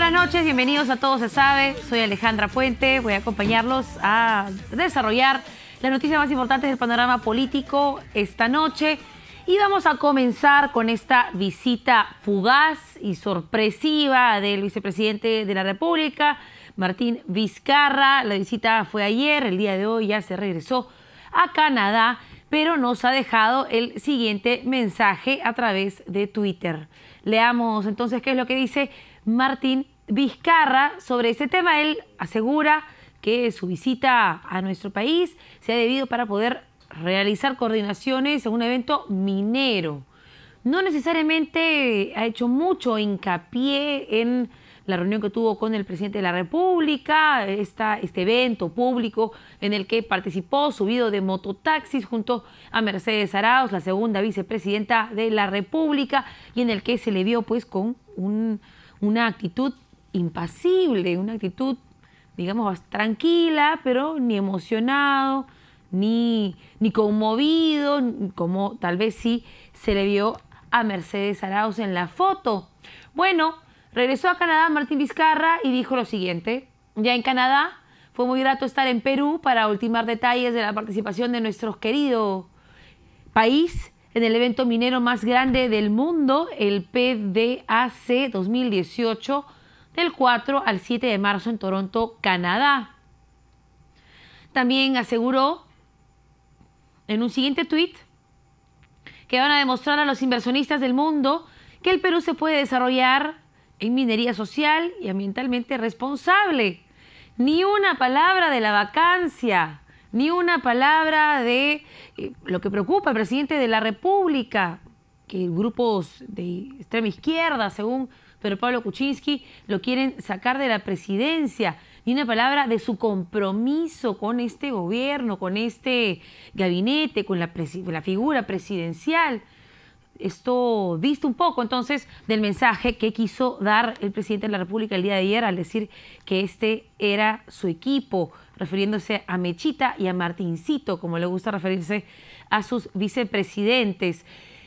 buenas noches, bienvenidos a Todo Se Sabe. Soy Alejandra Puente, voy a acompañarlos a desarrollar las noticias más importantes del panorama político esta noche. Y vamos a comenzar con esta visita fugaz y sorpresiva del vicepresidente de la República, Martín Vizcarra. La visita fue ayer, el día de hoy ya se regresó a Canadá, pero nos ha dejado el siguiente mensaje a través de Twitter. Leamos entonces qué es lo que dice Martín Vizcarra sobre este tema. Él asegura que su visita a nuestro país se ha debido para poder realizar coordinaciones en un evento minero. No necesariamente ha hecho mucho hincapié en la reunión que tuvo con el presidente de la República, este evento público en el que participó subido de mototaxis junto a Mercedes Arauz, la segunda vicepresidenta de la República, y en el que se le vio pues con una actitud impasible, una actitud, digamos, tranquila, pero ni emocionado, ni conmovido, como tal vez sí se le vio a Mercedes Arauz en la foto. Bueno, regresó a Canadá Martín Vizcarra y dijo lo siguiente: ya en Canadá fue muy grato estar en Perú para ultimar detalles de la participación de nuestro querido país en el evento minero más grande del mundo, el PDAC 2018, del 4 al 7 de marzo en Toronto, Canadá. También aseguró en un siguiente tuit que van a demostrar a los inversionistas del mundo que el Perú se puede desarrollar en minería social y ambientalmente responsable. Ni una palabra de la vacancia, ni una palabra de lo que preocupa al presidente de la República, que grupos de extrema izquierda, según Pedro Pablo Kuczynski, lo quieren sacar de la presidencia. Ni una palabra de su compromiso con este gobierno, con este gabinete, con la figura presidencial. Esto dista un poco entonces del mensaje que quiso dar el presidente de la República el día de ayer al decir que este era su equipo, refiriéndose a Mechita y a Martincito, como le gusta referirse a sus vicepresidentes.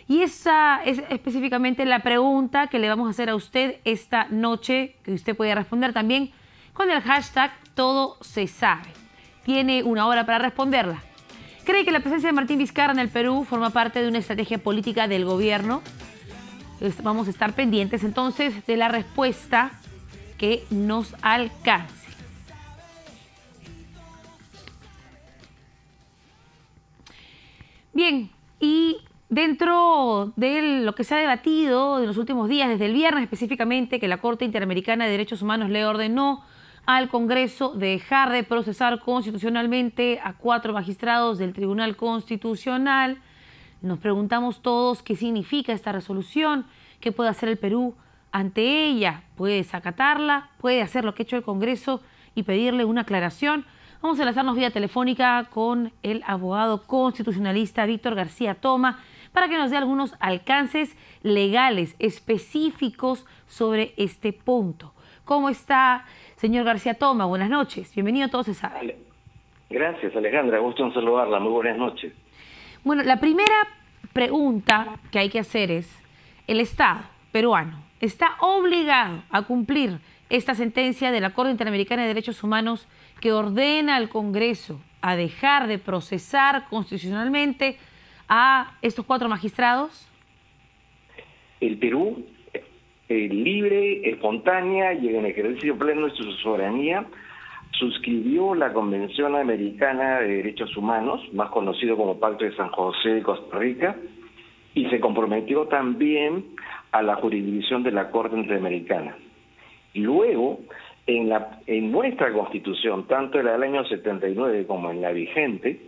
Y esa es específicamente la pregunta que le vamos a hacer a usted esta noche, que usted puede responder también con el hashtag Todo Se Sabe. Tiene una hora para responderla. ¿Cree que la presencia de Martín Vizcarra en el Perú forma parte de una estrategia política del gobierno? Vamos a estar pendientes entonces de la respuesta que nos alcance. Bien, y dentro de lo que se ha debatido en los últimos días, desde el viernes específicamente, que la Corte Interamericana de Derechos Humanos le ordenó al Congreso dejar de procesar constitucionalmente a 4 magistrados del Tribunal Constitucional. Nos preguntamos todos qué significa esta resolución, qué puede hacer el Perú ante ella. ¿Puede desacatarla? ¿Puede hacer lo que ha hecho el Congreso y pedirle una aclaración? Vamos a enlazarnos vía telefónica con el abogado constitucionalista Víctor García Toma para que nos dé algunos alcances legales específicos sobre este punto. ¿Cómo está, señor García Toma? Buenas noches. Bienvenido a Todo Se Sabe. Gracias, Alejandra. Gusto en saludarla. Muy buenas noches. Bueno, la primera pregunta que hay que hacer es: ¿el Estado peruano está obligado a cumplir esta sentencia de la Corte Interamericana de Derechos Humanos que ordena al Congreso a dejar de procesar constitucionalmente a estos 4 magistrados? El Perú, libre, espontánea y en ejercicio pleno de su soberanía, suscribió la Convención Americana de Derechos Humanos, más conocido como Pacto de San José de Costa Rica, y se comprometió también a la jurisdicción de la Corte Interamericana. Y luego, en nuestra Constitución, tanto en la del año 79 como en la vigente,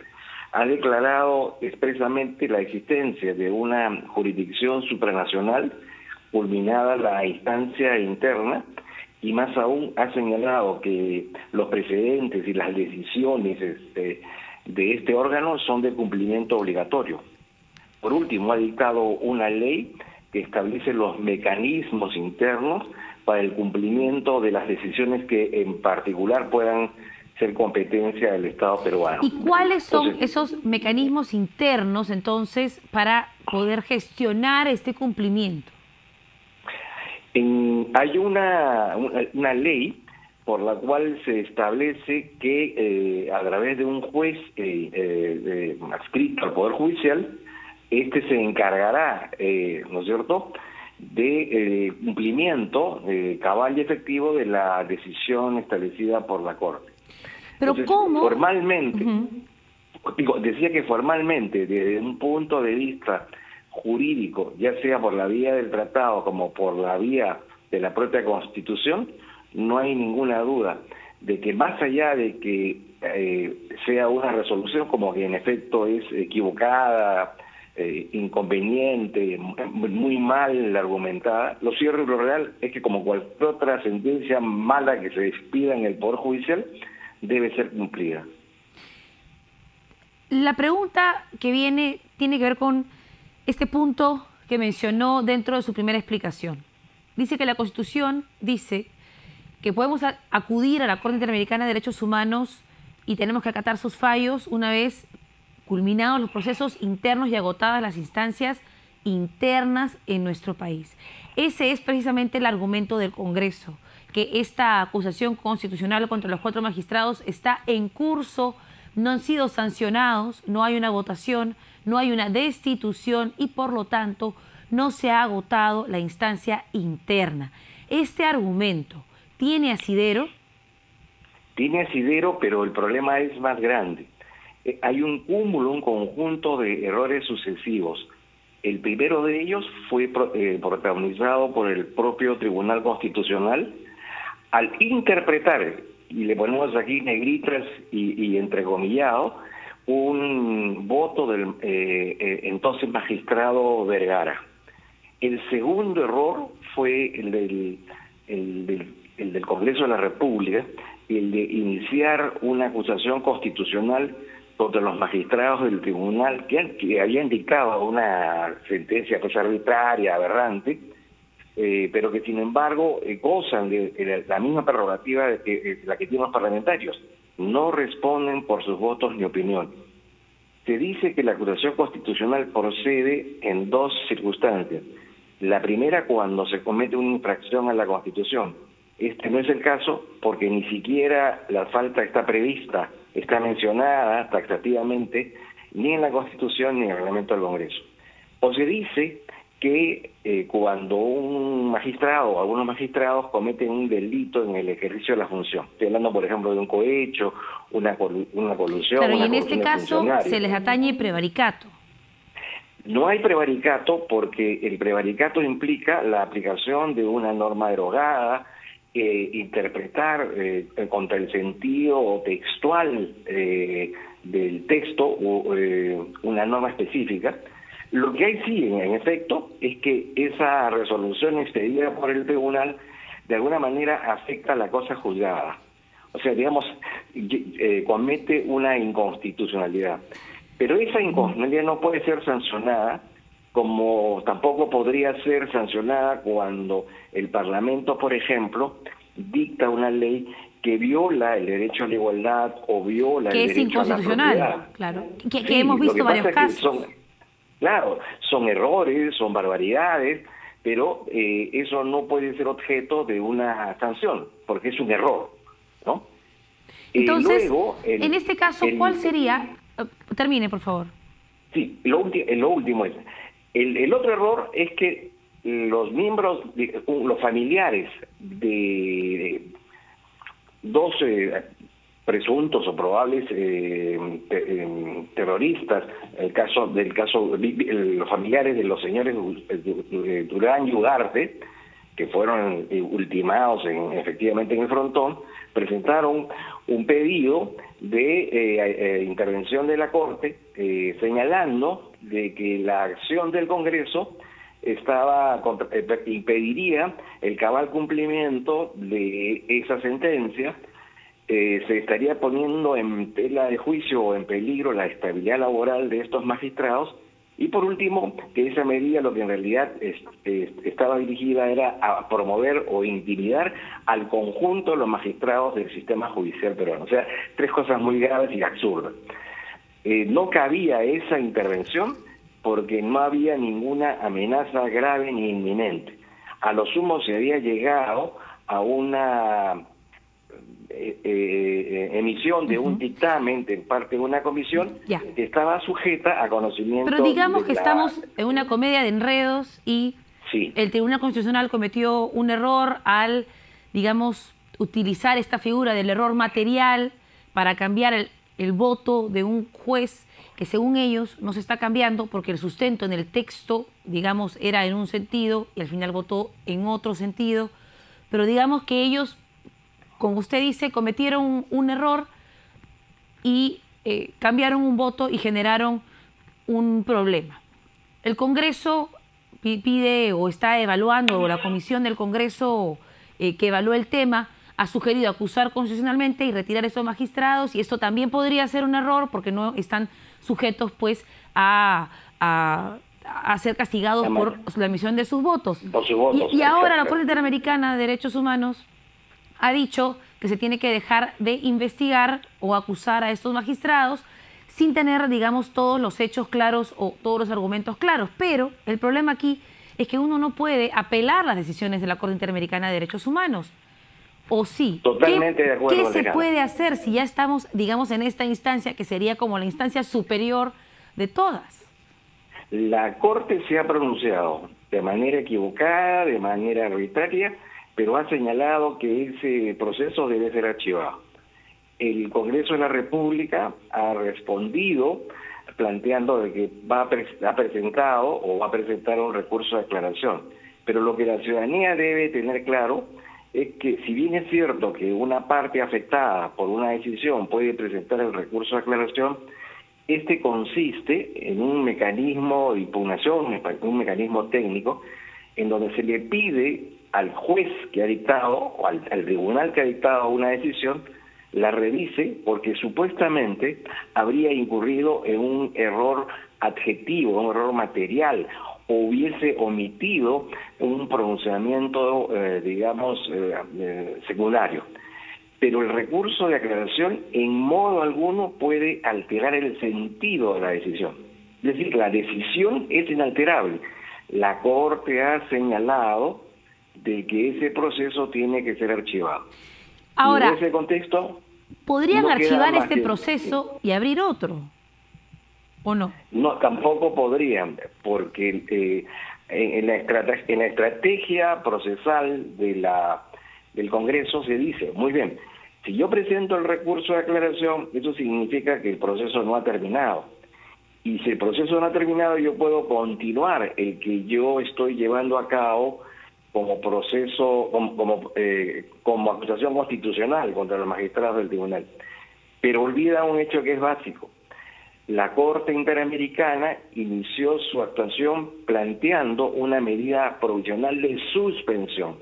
ha declarado expresamente la existencia de una jurisdicción supranacional culminada la instancia interna, y más aún ha señalado que los precedentes y las decisiones de este órgano son de cumplimiento obligatorio. Por último, ha dictado una ley que establece los mecanismos internos para el cumplimiento de las decisiones que en particular puedan ser competencia del Estado peruano. ¿Y cuáles son esos mecanismos internos entonces para poder gestionar este cumplimiento? Hay una ley por la cual se establece que a través de un juez adscrito al Poder Judicial, este se encargará, ¿no es cierto?, de cumplimiento cabal y efectivo de la decisión establecida por la Corte. Pero Entonces, ¿cómo? Formalmente, decía que formalmente, desde un punto de vista jurídico, ya sea por la vía del tratado como por la vía de la propia Constitución, no hay ninguna duda de que más allá de que sea una resolución como que en efecto es equivocada, inconveniente, muy mal argumentada, lo cierto y lo real es que como cualquier otra sentencia mala que se despida en el Poder Judicial, debe ser cumplida. La pregunta que viene tiene que ver con este punto que mencionó dentro de su primera explicación. Dice que la Constitución dice que podemos acudir a la Corte Interamericana de Derechos Humanos y tenemos que acatar sus fallos una vez culminados los procesos internos y agotadas las instancias internas en nuestro país. Ese es precisamente el argumento del Congreso, que esta acusación constitucional contra los 4 magistrados está en curso, no han sido sancionados, no hay una votación, no hay una destitución y por lo tanto no se ha agotado la instancia interna. Este argumento ¿tiene asidero? Tiene asidero, pero el problema es más grande. Hay un cúmulo, un conjunto de errores sucesivos. El primero de ellos fue protagonizado por el propio Tribunal Constitucional al interpretar, y le ponemos aquí negritas y entrecomillado, un voto del entonces magistrado Vergara. El segundo error fue el del Congreso de la República, el de iniciar una acusación constitucional contra los magistrados del tribunal que habían dictado una sentencia pues arbitraria, aberrante, pero que sin embargo gozan de la misma prerrogativa de la que tienen los parlamentarios. No responden por sus votos ni opinión. Se dice que la acusación constitucional procede en 2 circunstancias. La primera, cuando se comete una infracción a la Constitución. Este no es el caso porque ni siquiera la falta está prevista, está mencionada taxativamente ni en la Constitución ni en el reglamento del Congreso. O se dice que cuando un magistrado o algunos magistrados cometen un delito en el ejercicio de la función, estoy hablando por ejemplo de un cohecho, una colusión. Claro, y en este caso se les atañe prevaricato. No hay prevaricato porque el prevaricato implica la aplicación de una norma derogada, interpretar contra el sentido textual del texto una norma específica. Lo que hay sí, en efecto, es que esa resolución expedida por el tribunal de alguna manera afecta a la cosa juzgada. O sea, digamos, comete una inconstitucionalidad. Pero esa inconstitucionalidad no puede ser sancionada, como tampoco podría ser sancionada cuando el Parlamento, por ejemplo, dicta una ley que viola el derecho a la igualdad o viola el derecho a la propiedad. Que es inconstitucional, claro. Que hemos visto varios casos. Claro, son errores, son barbaridades, pero eso no puede ser objeto de una sanción, porque es un error, ¿no? Entonces, luego, en este caso, ¿cuál sería? Termine, por favor. Sí, lo último es, el otro error es que los miembros, los familiares de 12 presuntos o probables terroristas, los familiares de los señores Durán y Ugarte, que fueron ultimados efectivamente en el frontón, presentaron un pedido de intervención de la Corte señalando de que la acción del Congreso impediría el cabal cumplimiento de esa sentencia, se estaría poniendo en tela de juicio o en peligro la estabilidad laboral de estos magistrados, y por último, que esa medida lo que en realidad estaba dirigida era a promover o intimidar al conjunto de los magistrados del sistema judicial peruano. O sea, 3 cosas muy graves y absurdas. No cabía esa intervención porque no había ninguna amenaza grave ni inminente. A lo sumo se había llegado a una emisión de un dictamen de parte de una comisión que estaba sujeta a conocimiento. Pero digamos que estamos en una comedia de enredos y el Tribunal Constitucional cometió un error al, digamos, utilizar esta figura del error material para cambiar el voto de un juez que según ellos no se está cambiando porque el sustento en el texto, digamos, era en un sentido y al final votó en otro sentido. Pero digamos que ellos, como usted dice, cometieron un error y cambiaron un voto y generaron un problema. El Congreso pide o está evaluando, o la comisión del Congreso que evaluó el tema, ha sugerido acusar constitucionalmente y retirar esos magistrados, y esto también podría ser un error porque no están sujetos pues a ser castigados por la emisión de sus votos. Y ahora la Corte Interamericana de Derechos Humanos ha dicho que se tiene que dejar de investigar o acusar a estos magistrados sin tener, digamos, todos los hechos claros o todos los argumentos claros. Pero el problema aquí es que uno no puede apelar las decisiones de la Corte Interamericana de Derechos Humanos. ¿O sí? Totalmente de acuerdo. ¿Qué se puede hacer si ya estamos, digamos, en esta instancia que sería como la instancia superior de todas? La Corte se ha pronunciado de manera equivocada, de manera arbitraria, pero ha señalado que ese proceso debe ser archivado. El Congreso de la República ha respondido planteando de que ha presentado o va a presentar un recurso de aclaración. Pero lo que la ciudadanía debe tener claro es que si bien es cierto que una parte afectada por una decisión puede presentar el recurso de aclaración, este consiste en un mecanismo de impugnación, un mecanismo técnico, en donde se le pide al juez que ha dictado, o al tribunal que ha dictado una decisión, la revise porque supuestamente habría incurrido en un error adjetivo, un error material, o hubiese omitido un pronunciamiento, secundario. Pero el recurso de aclaración en modo alguno puede alterar el sentido de la decisión. Es decir, la decisión es inalterable. La Corte ha señalado de que ese proceso tiene que ser archivado. Ahora, y en ese contexto, ¿podrían archivar este proceso y abrir otro? ¿O no? No, tampoco podrían, porque en la estrategia procesal del Congreso se dice, muy bien, si yo presento el recurso de aclaración, eso significa que el proceso no ha terminado. Y si el proceso no ha terminado, yo puedo continuar el que yo estoy llevando a cabo como proceso, como acusación constitucional contra los magistrados del tribunal. Pero olvida un hecho que es básico. La Corte Interamericana inició su actuación planteando una medida provisional de suspensión.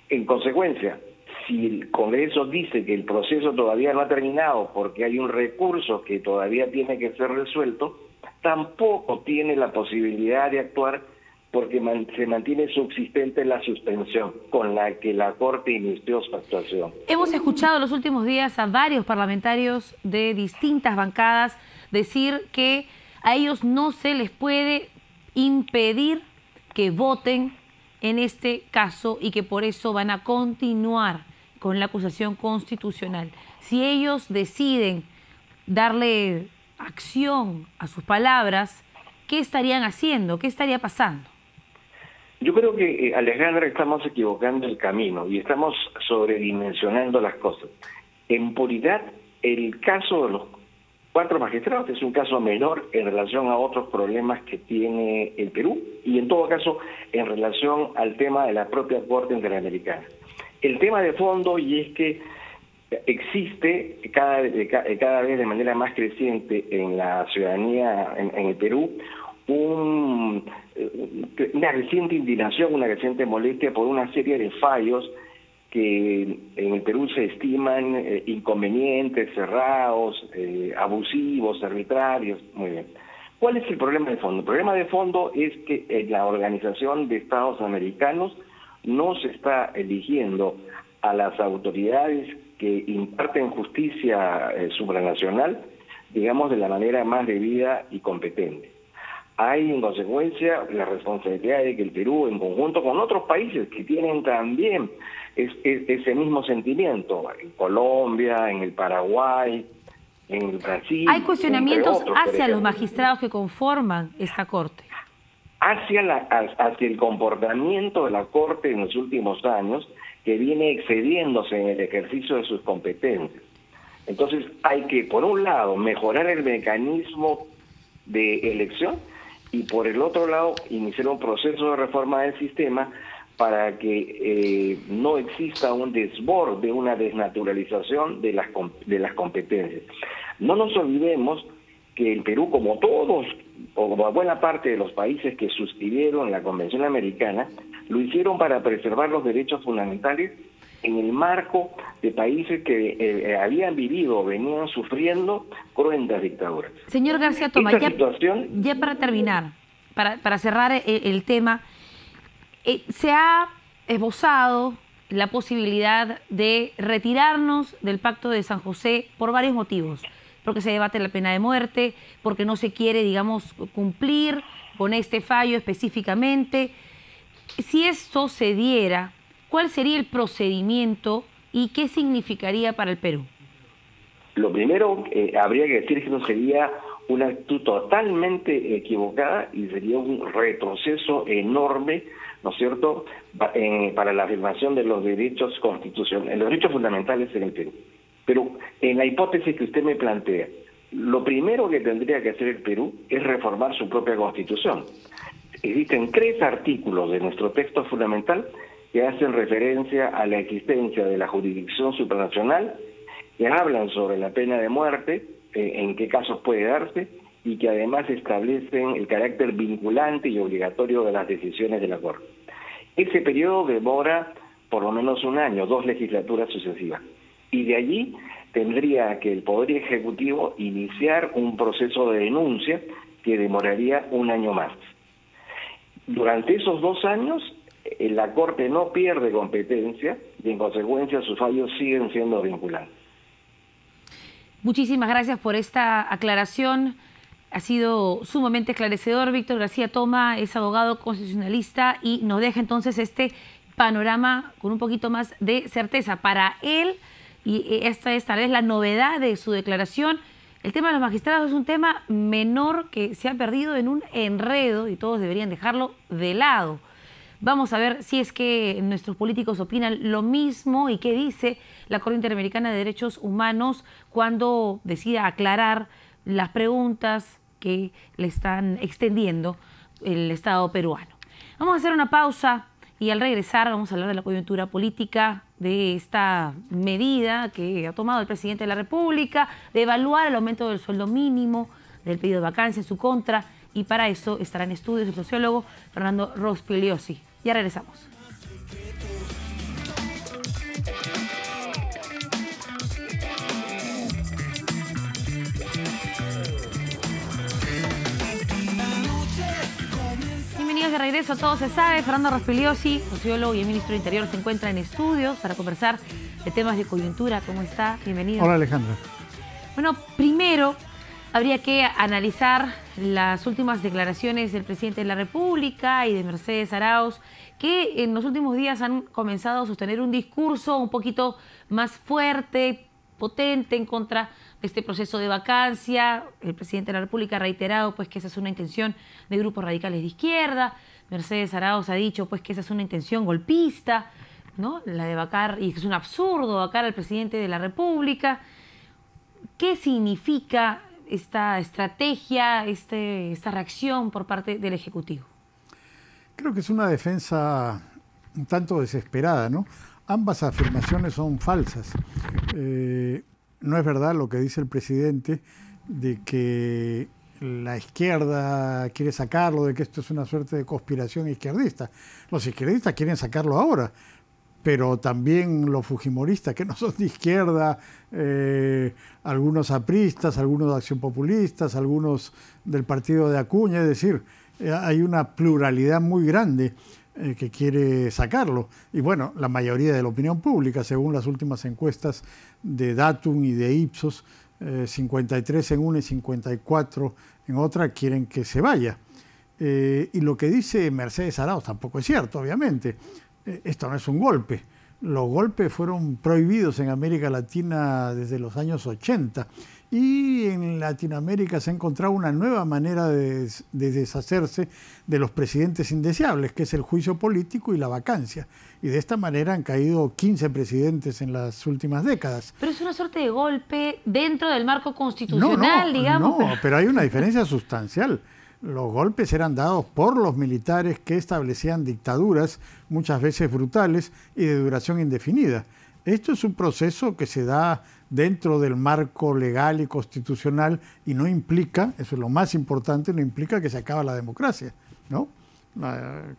En consecuencia, si el Congreso dice que el proceso todavía no ha terminado porque hay un recurso que todavía tiene que ser resuelto, tampoco tiene la posibilidad de actuar porque se mantiene subsistente la suspensión con la que la Corte inició su actuación. Hemos escuchado en los últimos días a varios parlamentarios de distintas bancadas decir que a ellos no se les puede impedir que voten en este caso y que por eso van a continuar con la acusación constitucional. Si ellos deciden darle acción a sus palabras, ¿qué estarían haciendo? ¿Qué estaría pasando? Yo creo que, Alejandra, estamos equivocando el camino y estamos sobredimensionando las cosas. En puridad, el caso de los 4 magistrados es un caso menor en relación a otros problemas que tiene el Perú y en todo caso en relación al tema de la propia Corte Interamericana. El tema de fondo, y es que existe cada vez de manera más creciente en la ciudadanía en el Perú una reciente indignación, una reciente molestia por una serie de fallos que en el Perú se estiman inconvenientes, cerrados, abusivos, arbitrarios. Muy bien. ¿Cuál es el problema de fondo? El problema de fondo es que en la Organización de Estados Americanos no se está eligiendo a las autoridades que imparten justicia supranacional, digamos, de la manera más debida y competente. hay en consecuencia la responsabilidad de que el Perú, en conjunto con otros países que tienen también ese mismo sentimiento, en Colombia, en el Paraguay, en el Brasil... ¿Hay cuestionamientos otros, hacia los magistrados que conforman esta Corte? Hacia el comportamiento de la Corte en los últimos años, que viene excediéndose en el ejercicio de sus competencias. Entonces hay que, por un lado, mejorar el mecanismo de elección y por el otro lado, iniciar un proceso de reforma del sistema para que no exista un desborde, una desnaturalización de las competencias. No nos olvidemos que el Perú, como todos, o como buena parte de los países que suscribieron la Convención Americana, lo hicieron para preservar los derechos fundamentales en el marco de países que habían vivido o venían sufriendo cruentas dictaduras. Señor García Toma, ya para terminar, para cerrar el tema, se ha esbozado la posibilidad de retirarnos del Pacto de San José por varios motivos. Porque se debate la pena de muerte, porque no se quiere, digamos, cumplir con este fallo específicamente. Si esto se diera, ¿cuál sería el procedimiento y qué significaría para el Perú? Lo primero, habría que decir que eso sería una actitud totalmente equivocada y sería un retroceso enorme, ¿no es cierto?, para la afirmación de los derechos constitucionales, los derechos fundamentales en el Perú. Pero en la hipótesis que usted me plantea, lo primero que tendría que hacer el Perú es reformar su propia Constitución. Existen 3 artículos de nuestro texto fundamental que hacen referencia a la existencia de la jurisdicción supranacional, que hablan sobre la pena de muerte, en qué casos puede darse, y que además establecen el carácter vinculante y obligatorio de las decisiones de la Corte. Ese periodo demora por lo menos un año, 2 legislaturas sucesivas. Y de allí tendría que el Poder Ejecutivo iniciar un proceso de denuncia que demoraría un año más. Durante esos 2 años, la Corte no pierde competencia y en consecuencia sus fallos siguen siendo vinculantes. Muchísimas gracias por esta aclaración. Ha sido sumamente esclarecedor. Víctor García Toma es abogado constitucionalista y nos deja entonces este panorama con un poquito más de certeza. Para él, y esta es tal vez la novedad de su declaración, el tema de los magistrados es un tema menor que se ha perdido en un enredo y todos deberían dejarlo de lado. Vamos a ver si es que nuestros políticos opinan lo mismo y qué dice la Corte Interamericana de Derechos Humanos cuando decida aclarar las preguntas que le están extendiendo el Estado peruano. Vamos a hacer una pausa y al regresar vamos a hablar de la coyuntura política, de esta medida que ha tomado el presidente de la República, de evaluar el aumento del sueldo mínimo, del pedido de vacancia en su contra, y para eso estará en estudios el sociólogo Fernando Rospigliosi. Ya regresamos. Bienvenidos de regreso a Todo se sabe. Fernando Rospigliosi, sociólogo y ministro del Interior, se encuentra en estudios para conversar de temas de coyuntura. ¿Cómo está? Bienvenido. Hola, Alejandra. Bueno, primero habría que analizar las últimas declaraciones del presidente de la República y de Mercedes Arauz, que en los últimos días han comenzado a sostener un discurso un poquito más fuerte, potente en contra de este proceso de vacancia. El presidente de la República ha reiterado pues, que esa es una intención de grupos radicales de izquierda. Mercedes Arauz ha dicho pues, que esa es una intención golpista, ¿no? La de vacar, y que es un absurdo vacar al presidente de la República. ¿Qué significa esta estrategia, esta reacción por parte del Ejecutivo? Creo que es una defensa un tanto desesperada, ¿no? Ambas afirmaciones son falsas. No es verdad lo que dice el presidente de que la izquierda quiere sacarlo, de que esto es una suerte de conspiración izquierdista. Los izquierdistas quieren sacarlo ahora, pero también los fujimoristas, que no son de izquierda, algunos apristas, algunos de Acción Populistas, algunos del partido de Acuña, es decir, hay una pluralidad muy grande que quiere sacarlo. Y bueno, la mayoría de la opinión pública, según las últimas encuestas de Datum y de Ipsos, 53 en una y 54 en otra, quieren que se vaya. Y lo que dice Mercedes Arauz tampoco es cierto, obviamente. Esto no es un golpe. Los golpes fueron prohibidos en América Latina desde los años 80 y en Latinoamérica se ha encontrado una nueva manera de deshacerse de los presidentes indeseables, que es el juicio político y la vacancia. Y de esta manera han caído 15 presidentes en las últimas décadas. Pero es una suerte de golpe dentro del marco constitucional, digamos. No, pero hay una diferencia sustancial. Los golpes eran dados por los militares que establecían dictaduras, muchas veces brutales y de duración indefinida. Esto es un proceso que se da dentro del marco legal y constitucional y no implica, eso es lo más importante, no implica que se acaba la democracia, ¿no?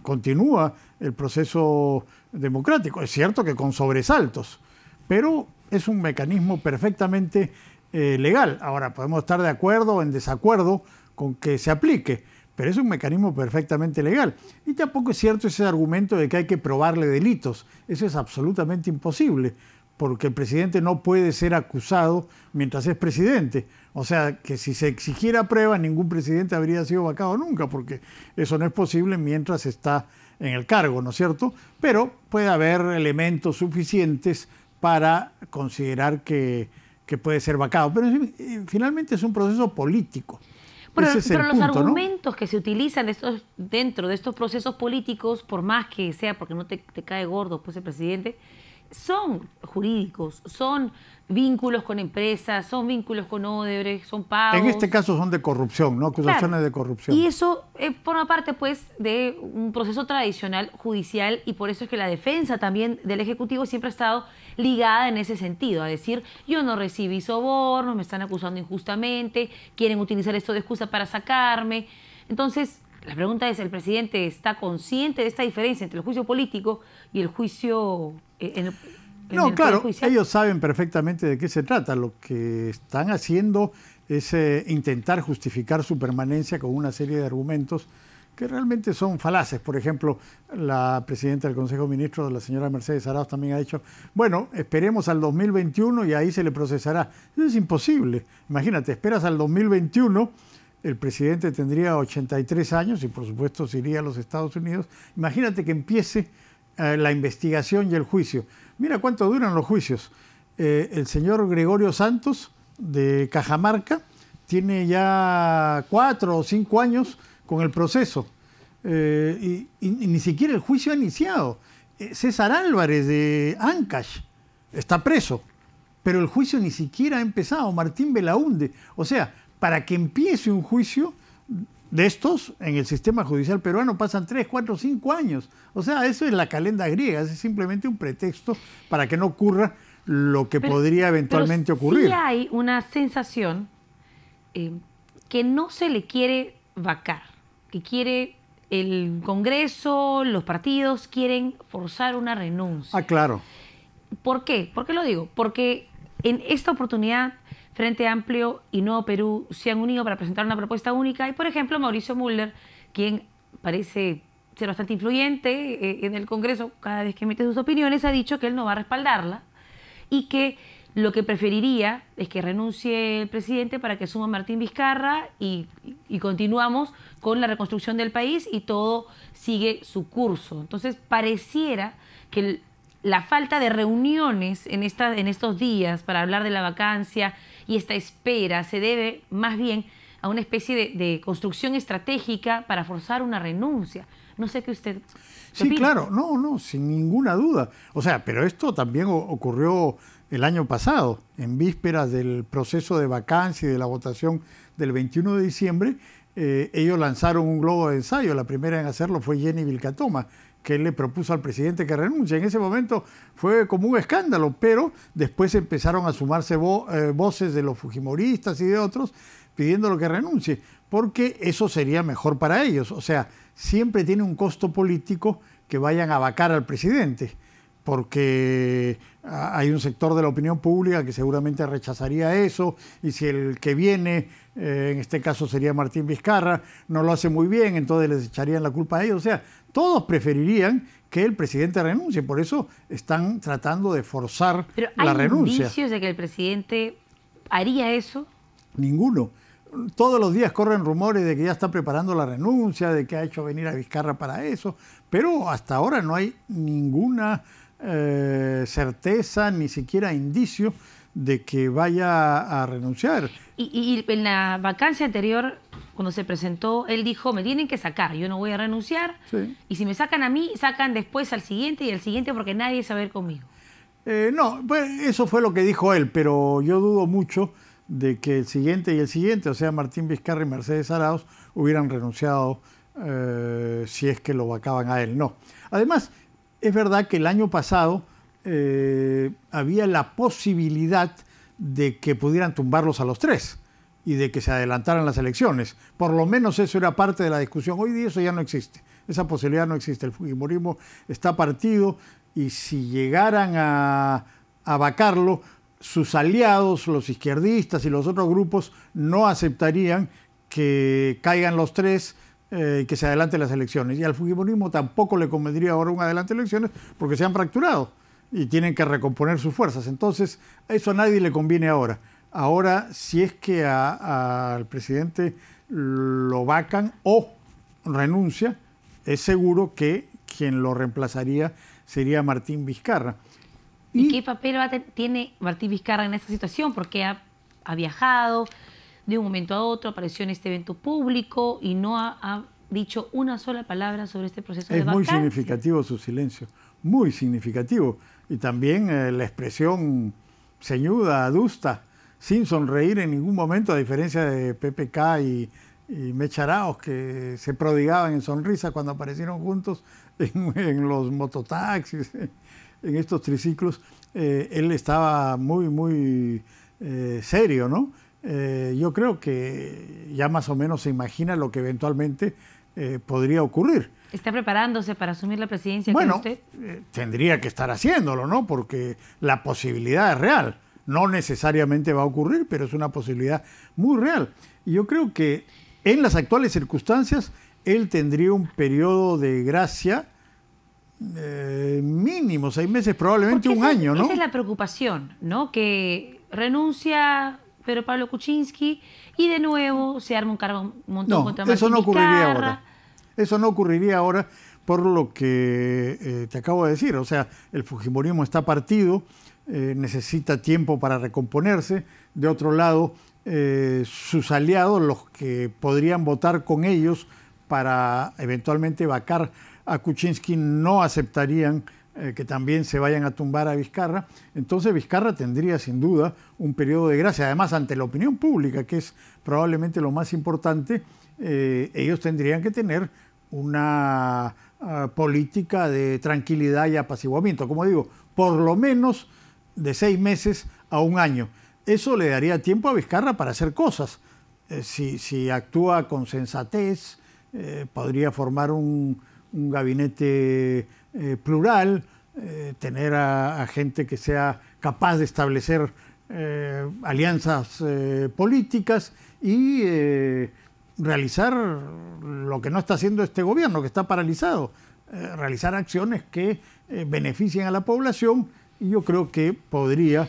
Continúa el proceso democrático. Es cierto que con sobresaltos, pero es un mecanismo perfectamente legal. Ahora, podemos estar de acuerdo o en desacuerdo con que se aplique, pero es un mecanismo perfectamente legal. Y tampoco es cierto ese argumento de que hay que probarle delitos. Eso es absolutamente imposible, porque el presidente no puede ser acusado mientras es presidente. O sea, que si se exigiera prueba, ningún presidente habría sido vacado nunca, porque eso no es posible mientras está en el cargo, ¿no es cierto? Pero puede haber elementos suficientes para considerar que puede ser vacado. Pero finalmente es un proceso político. Pero los argumentos, ¿no?, que se utilizan dentro de estos procesos políticos, por más que sea porque no te cae gordo pues el presidente, son jurídicos, son vínculos con empresas, son vínculos con Odebrecht, son pagos. En este caso son de corrupción, ¿no? Acusaciones de corrupción. Y eso forma parte pues de un proceso tradicional judicial, y por eso es que la defensa también del Ejecutivo siempre ha estado ligada en ese sentido, a decir, yo no recibí sobornos, me están acusando injustamente, quieren utilizar esto de excusa para sacarme. Entonces, la pregunta es, ¿el presidente está consciente de esta diferencia entre el juicio político y el juicio No, claro, ellos saben perfectamente de qué se trata. Lo que están haciendo es intentar justificar su permanencia con una serie de argumentos que realmente son falaces. Por ejemplo, la presidenta del Consejo de Ministros, la señora Mercedes Arauz, también ha dicho, bueno, esperemos al 2021 y ahí se le procesará. Eso es imposible. Imagínate, esperas al 2021, el presidente tendría 83 años y por supuesto se iría a los Estados Unidos. Imagínate que empiece la investigación y el juicio. Mira cuánto duran los juicios. El señor Gregorio Santos, de Cajamarca, tiene ya 4 o 5 años con el proceso. Y ni siquiera el juicio ha iniciado. César Álvarez, de Ancash, está preso, pero el juicio ni siquiera ha empezado. Martín Belaúnde. O sea, para que empiece un juicio de estos, en el sistema judicial peruano pasan 3, 4, 5 años. O sea, eso es la calenda griega, es simplemente un pretexto para que no ocurra lo que podría eventualmente ocurrir. Sí hay una sensación que no se le quiere vacar, que quiere el Congreso, los partidos quieren forzar una renuncia. Ah, claro. ¿Por qué? ¿Por qué lo digo? Porque en esta oportunidad Frente Amplio y Nuevo Perú se han unido para presentar una propuesta única y, por ejemplo, Mauricio Müller, quien parece ser bastante influyente en el Congreso, cada vez que emite sus opiniones, ha dicho que él no va a respaldarla y que lo que preferiría es que renuncie el presidente para que suma Martín Vizcarra y continuamos con la reconstrucción del país y todo sigue su curso. Entonces, pareciera que la falta de reuniones en estos días para hablar de la vacancia y esta espera se debe más bien a una especie de construcción estratégica para forzar una renuncia. No sé qué usted Sí, opina. claro, no, sin ninguna duda. O sea, pero esto también ocurrió el año pasado, en vísperas del proceso de vacancia y de la votación del 21 de diciembre, ellos lanzaron un globo de ensayo. La primera en hacerlo fue Jenny Vilcatoma, que le propuso al presidente que renuncie. En ese momento fue como un escándalo, pero después empezaron a sumarse voces de los fujimoristas y de otros pidiéndolo que renuncie, porque eso sería mejor para ellos. O sea, siempre tiene un costo político que vayan a vacar al presidente, porque hay un sector de la opinión pública que seguramente rechazaría eso, y si el que viene, en este caso sería Martín Vizcarra, no lo hace muy bien, entonces les echarían la culpa a ellos. O sea, todos preferirían que el presidente renuncie, por eso están tratando de forzar la renuncia. ¿Pero hay indicios de que el presidente haría eso? Ninguno. todos los días corren rumores de que ya está preparando la renuncia, de que ha hecho venir a Vizcarra para eso, pero hasta ahora no hay ninguna certeza, ni siquiera indicio de que vaya a renunciar. Y en la vacancia anterior, cuando se presentó, él dijo, me tienen que sacar, yo no voy a renunciar, Sí. y si me sacan a mí, sacan después al siguiente y al siguiente porque nadie sabe ver conmigo. No, pues eso fue lo que dijo él, pero yo dudo mucho de que el siguiente y el siguiente, o sea, Martín Vizcarra y Mercedes Arauz, hubieran renunciado si es que lo vacaban a él. No. Además, es verdad que el año pasado había la posibilidad de que pudieran tumbarlos a los tres y de que se adelantaran las elecciones. Por lo menos eso era parte de la discusión. Hoy día eso ya no existe. Esa posibilidad no existe. El fujimorismo está partido y si llegaran a vacarlo, sus aliados, los izquierdistas y los otros grupos, no aceptarían que caigan los tres y que se adelanten las elecciones. Y al fujimorismo tampoco le convendría ahora un adelante de elecciones porque se han fracturado y tienen que recomponer sus fuerzas. Entonces, eso a nadie le conviene ahora. Ahora, si es que al presidente lo vacan o renuncia, es seguro que quien lo reemplazaría sería Martín Vizcarra. ¿Y qué papel tiene Martín Vizcarra en esta situación? Porque ha viajado de un momento a otro, apareció en este evento público y no ha dicho una sola palabra sobre este proceso de vacancia. Es muy significativo su silencio, muy significativo. Y también la expresión ceñuda, adusta, sin sonreír en ningún momento, a diferencia de PPK y Mecha Arauz, que se prodigaban en sonrisa cuando aparecieron juntos en los mototaxis, en estos triciclos. Él estaba muy serio, ¿no? Yo creo que ya más o menos se imagina lo que eventualmente podría ocurrir. ¿Está preparándose para asumir la presidencia? Bueno, ¿cree usted? Tendría que estar haciéndolo, ¿no? Porque la posibilidad es real. No necesariamente va a ocurrir, pero es una posibilidad muy real. Y yo creo que en las actuales circunstancias, él tendría un periodo de gracia mínimo, 6 meses, probablemente un año, ¿no? Esa es la preocupación, ¿no? Que renuncia Pedro Pablo Kuczynski y de nuevo se arma un montón contra Martín eso no ocurriría Vizcarra. ahora. Eso no ocurriría ahora por lo que te acabo de decir. O sea, el fujimorismo está partido, necesita tiempo para recomponerse. De otro lado, sus aliados, los que podrían votar con ellos para eventualmente vacar a Kuczynski, no aceptarían que también se vayan a tumbar a Vizcarra. Entonces Vizcarra tendría sin duda un periodo de gracia. Además, ante la opinión pública, que es probablemente lo más importante, ellos tendrían que tener una política de tranquilidad y apaciguamiento. Como digo, por lo menos de 6 meses a un año. Eso le daría tiempo a Vizcarra para hacer cosas. Si actúa con sensatez, podría formar un gabinete plural, tener a gente que sea capaz de establecer alianzas políticas y realizar lo que no está haciendo este gobierno, que está paralizado, realizar acciones que beneficien a la población, y yo creo que podría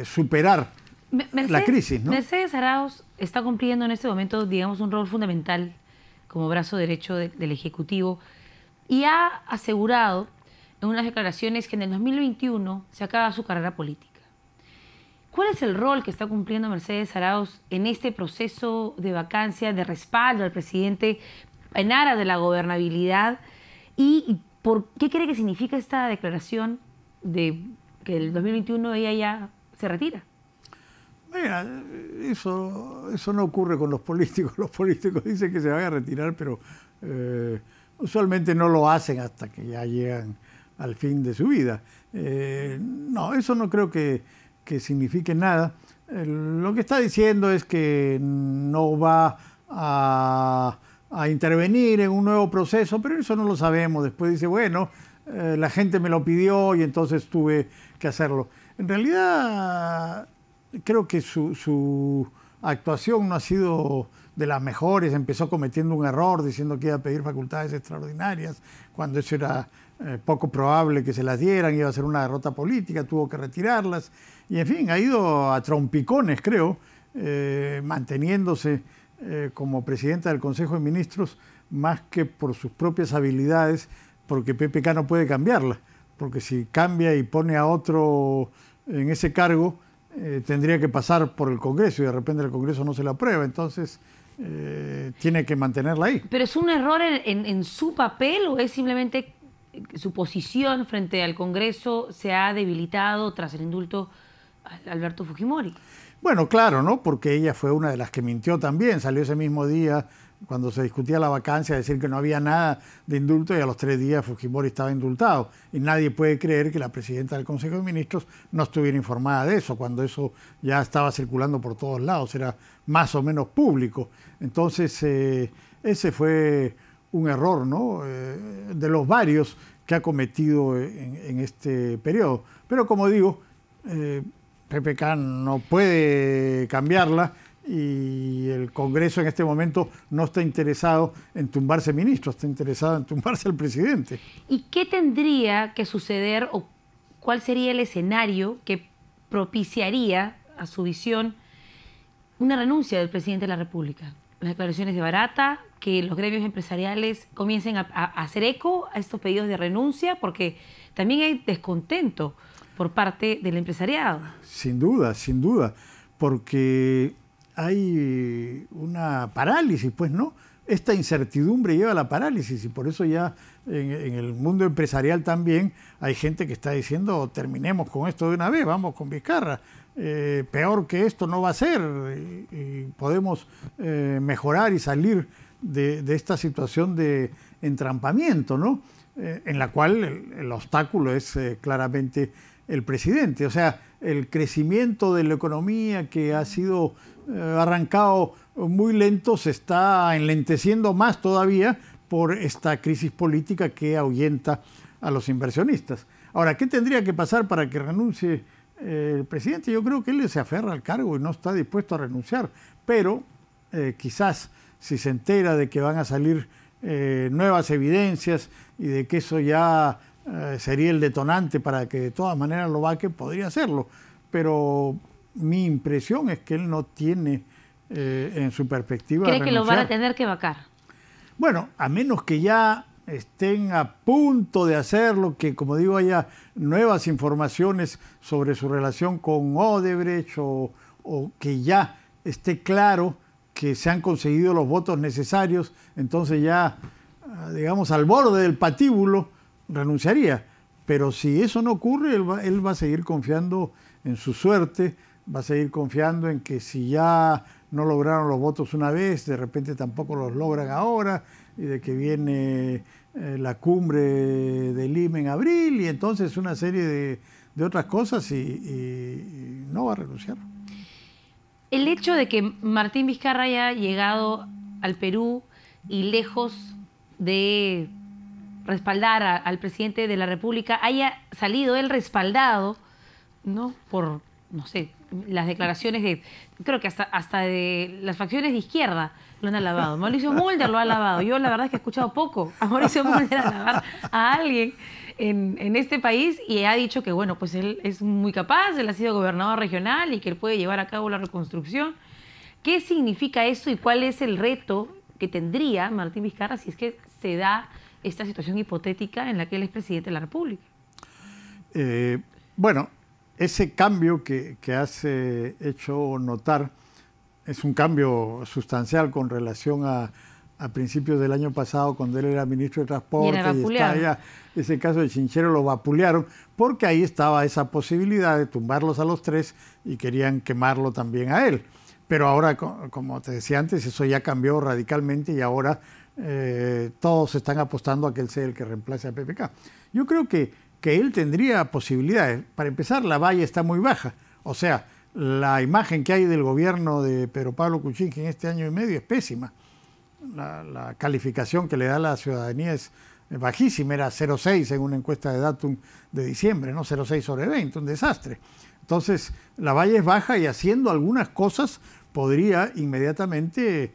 superar la crisis, ¿no? Mercedes Arauz está cumpliendo en este momento, digamos, un rol fundamental como brazo derecho del Ejecutivo y ha asegurado en unas declaraciones que en el 2021 se acaba su carrera política. ¿Cuál es el rol que está cumpliendo Mercedes Arauz en este proceso de vacancia, de respaldo al presidente en aras de la gobernabilidad? ¿Y por qué cree que significa esta declaración de que el 2021 ella ya se retira? Mira, eso no ocurre con los políticos. Los políticos dicen que se van a retirar, pero usualmente no lo hacen hasta que ya llegan al fin de su vida. No, eso no creo que signifique nada. Lo que está diciendo es que no va a intervenir en un nuevo proceso, pero eso no lo sabemos. Después dice, bueno, la gente me lo pidió y entonces tuve que hacerlo. En realidad, creo que su actuación no ha sido de las mejores. Empezó cometiendo un error diciendo que iba a pedir facultades extraordinarias, cuando eso era poco probable que se las dieran, iba a ser una derrota política, tuvo que retirarlas. Y en fin, ha ido a trompicones, creo, manteniéndose como presidenta del Consejo de Ministros más que por sus propias habilidades, porque PPK no puede cambiarla, porque si cambia y pone a otro en ese cargo, tendría que pasar por el Congreso y de repente el Congreso no se la aprueba, entonces tiene que mantenerla ahí. ¿Pero es un error en su papel o es simplemente su posición frente al Congreso se ha debilitado tras el indulto a Alberto Fujimori? Bueno, claro, ¿no? Porque ella fue una de las que mintió también. Salió ese mismo día, cuando se discutía la vacancia, a decir que no había nada de indulto y a los 3 días Fujimori estaba indultado. Y nadie puede creer que la presidenta del Consejo de Ministros no estuviera informada de eso, cuando eso ya estaba circulando por todos lados, era más o menos público. Entonces, ese fue un error, ¿no? De los varios que ha cometido en este periodo. Pero como digo, PPK no puede cambiarla y el Congreso en este momento no está interesado en tumbarse ministros, está interesado en tumbarse al presidente. ¿Y qué tendría que suceder o cuál sería el escenario que propiciaría, a su visión, una renuncia del presidente de la República? Las declaraciones de Barata, que los gremios empresariales comiencen a hacer eco a estos pedidos de renuncia, porque también hay descontento por parte del empresariado. Sin duda, porque hay una parálisis, pues, ¿no? Esta incertidumbre lleva a la parálisis y por eso ya en el mundo empresarial también hay gente que está diciendo terminemos con esto de una vez, vamos con Vizcarra. Peor que esto no va a ser y podemos mejorar y salir de esta situación de entrampamiento, ¿no? En la cual el obstáculo es claramente el presidente. O sea, el crecimiento de la economía que ha sido arrancado muy lento se está enlenteciendo más todavía por esta crisis política que ahuyenta a los inversionistas. Ahora, ¿qué tendría que pasar para que renuncie el presidente? Yo creo que él se aferra al cargo y no está dispuesto a renunciar, pero quizás si se entera de que van a salir nuevas evidencias y de que eso ya sería el detonante para que de todas maneras lo vaque, podría hacerlo. Pero mi impresión es que él no tiene en su perspectiva ¿Cree renunciar. que lo van a tener que vacar? Bueno, a menos que ya estén a punto de hacerlo, que como digo haya nuevas informaciones sobre su relación con Odebrecht o que ya esté claro que se han conseguido los votos necesarios, entonces ya, digamos, al borde del patíbulo, renunciaría. Pero si eso no ocurre, él va a seguir confiando en su suerte, va a seguir confiando en que si ya no lograron los votos una vez, de repente tampoco los logran ahora, y de que viene la cumbre de Lima en abril, y entonces una serie de otras cosas, y no va a renunciar. El hecho de que Martín Vizcarra haya llegado al Perú y lejos de respaldar al presidente de la República, haya salido él respaldado, ¿no?, por, no sé, las declaraciones de, creo que hasta de las facciones de izquierda lo han alabado. Mauricio Mulder lo ha alabado. Yo la verdad es que he escuchado poco a Mauricio Mulder alabar a alguien en este país y ha dicho que, bueno, pues él es muy capaz, él ha sido gobernador regional y que él puede llevar a cabo la reconstrucción. ¿Qué significa eso y cuál es el reto que tendría Martín Vizcarra si es que se da esta situación hipotética en la que él es presidente de la República? Bueno, ese cambio que has hecho notar es un cambio sustancial con relación a principios del año pasado, cuando él era ministro de Transporte y está allá. Ese caso de Chinchero lo vapulearon porque ahí estaba esa posibilidad de tumbarlos a los 3 y querían quemarlo también a él. Pero ahora, como te decía antes, eso ya cambió radicalmente y ahora todos están apostando a que él sea el que reemplace a PPK. Yo creo que él tendría posibilidades. Para empezar, la valla está muy baja. O sea, la imagen que hay del gobierno de Pedro Pablo Kuczynski en este año y medio es pésima. La calificación que le da la ciudadanía es bajísima, era 0,6 en una encuesta de Datum de diciembre, ¿no? 0,6 sobre 20, un desastre. Entonces, la valla es baja y haciendo algunas cosas podría inmediatamente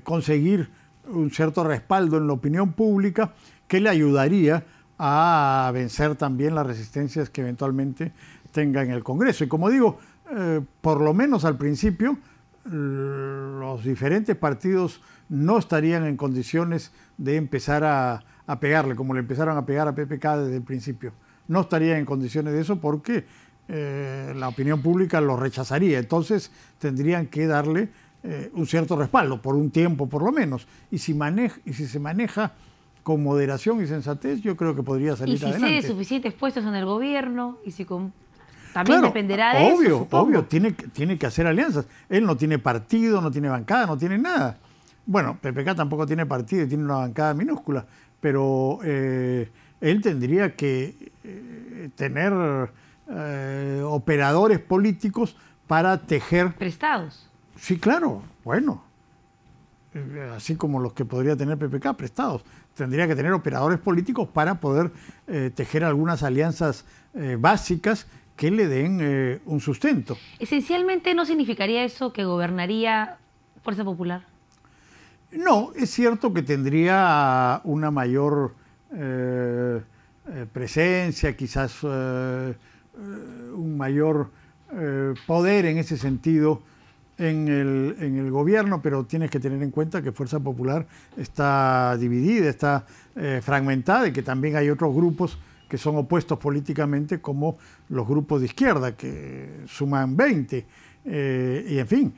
conseguir un cierto respaldo en la opinión pública que le ayudaría a vencer también las resistencias que eventualmente tenga en el Congreso. Y como digo, por lo menos al principio, los diferentes partidos no estarían en condiciones de empezar a pegarle, como le empezaron a pegar a PPK desde el principio. No estarían en condiciones de eso porque la opinión pública lo rechazaría. Entonces tendrían que darle un cierto respaldo, por un tiempo por lo menos. Y si se maneja con moderación y sensatez, yo creo que podría salir adelante. Y si cede suficientes puestos en el gobierno, y si también claro, dependerá de eso, obvio, tiene que hacer alianzas. Él no tiene partido, no tiene bancada, no tiene nada. Bueno, PPK tampoco tiene partido y tiene una bancada minúscula, pero él tendría que tener operadores políticos para tejer... ¿Prestados? Sí, claro, bueno. Así como los que podría tener PPK, prestados. Tendría que tener operadores políticos para poder tejer algunas alianzas básicas que le den un sustento. ¿Esencialmente no significaría eso que gobernaría Fuerza Popular? No, es cierto que tendría una mayor presencia, quizás un mayor poder en ese sentido en el gobierno, pero tienes que tener en cuenta que Fuerza Popular está dividida, está fragmentada y que también hay otros grupos que son opuestos políticamente, como los grupos de izquierda, que suman 20. Y en fin,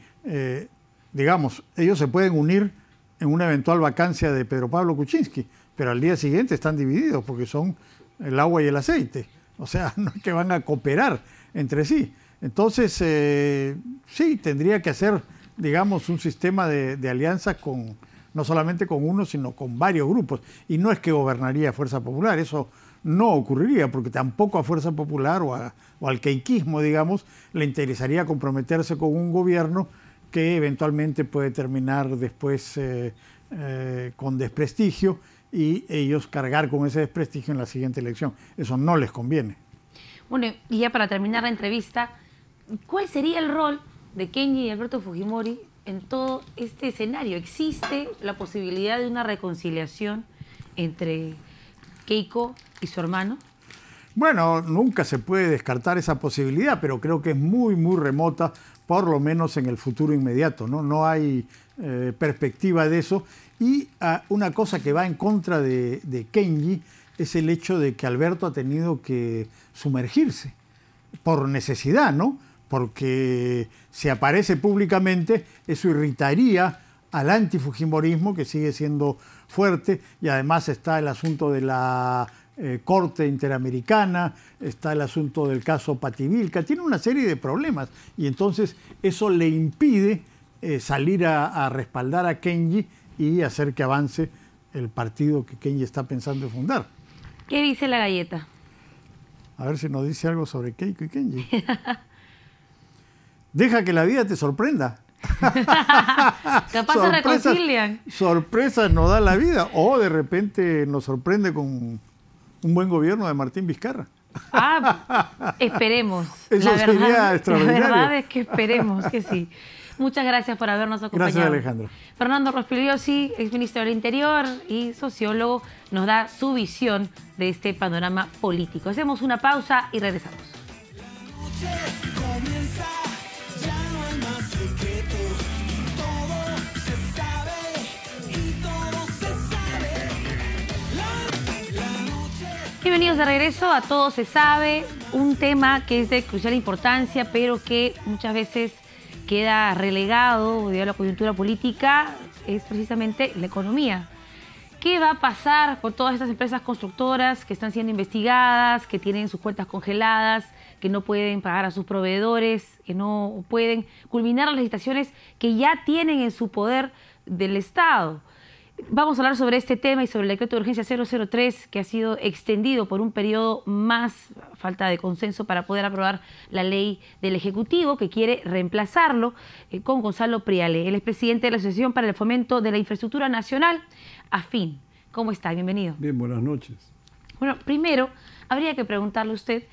digamos, ellos se pueden unir en una eventual vacancia de Pedro Pablo Kuczynski, pero al día siguiente están divididos porque son el agua y el aceite. O sea, no es que van a cooperar entre sí. Entonces, sí, tendría que hacer, digamos, un sistema de alianzas con, no solamente con uno, sino con varios grupos. Y no es que gobernaría Fuerza Popular, eso no ocurriría, porque tampoco a Fuerza Popular o al queiquismo, digamos, le interesaría comprometerse con un gobierno que eventualmente puede terminar después con desprestigio y ellos cargar con ese desprestigio en la siguiente elección. Eso no les conviene. Bueno, y ya para terminar la entrevista, ¿cuál sería el rol de Kenji y Alberto Fujimori en todo este escenario? ¿Existe la posibilidad de una reconciliación entre Keiko y su hermano? Bueno, nunca se puede descartar esa posibilidad, pero creo que es muy, muy remota, por lo menos en el futuro inmediato, ¿no? No hay perspectiva de eso. Y una cosa que va en contra de Kenji es el hecho de que Alberto ha tenido que sumergirse por necesidad, ¿no? Porque si aparece públicamente, eso irritaría al antifujimorismo, que sigue siendo fuerte, y además está el asunto de la Corte Interamericana, está el asunto del caso Pativilca, tiene una serie de problemas, y entonces eso le impide salir a respaldar a Kenji y hacer que avance el partido que Kenji está pensando en fundar. ¿Qué dice la galleta? A ver si nos dice algo sobre Keiko y Kenji. Deja que la vida te sorprenda. Capaz se reconcilian. Sorpresas nos da la vida. O de repente nos sorprende con un buen gobierno de Martín Vizcarra. Esperemos. Eso sería extraordinario. La verdad es que esperemos que sí. Muchas gracias por habernos acompañado. Gracias, Alejandra. Fernando Rospigliosi, exministro del Interior y sociólogo, nos da su visión de este panorama político. Hacemos una pausa y regresamos. Bienvenidos de regreso a Todo se sabe, un tema que es de crucial importancia, pero que muchas veces queda relegado debido a la coyuntura política, es precisamente la economía. ¿Qué va a pasar con todas estas empresas constructoras que están siendo investigadas, que tienen sus cuentas congeladas, que no pueden pagar a sus proveedores, que no pueden culminar las licitaciones que ya tienen en su poder del Estado? Vamos a hablar sobre este tema y sobre el decreto de urgencia 003 que ha sido extendido por un periodo más, falta de consenso para poder aprobar la ley del Ejecutivo que quiere reemplazarlo con Gonzalo Priale. Él es presidente de la Asociación para el Fomento de la Infraestructura Nacional, AFIN. ¿Cómo está? Bienvenido. Bien, buenas noches. Bueno, primero habría que preguntarle a usted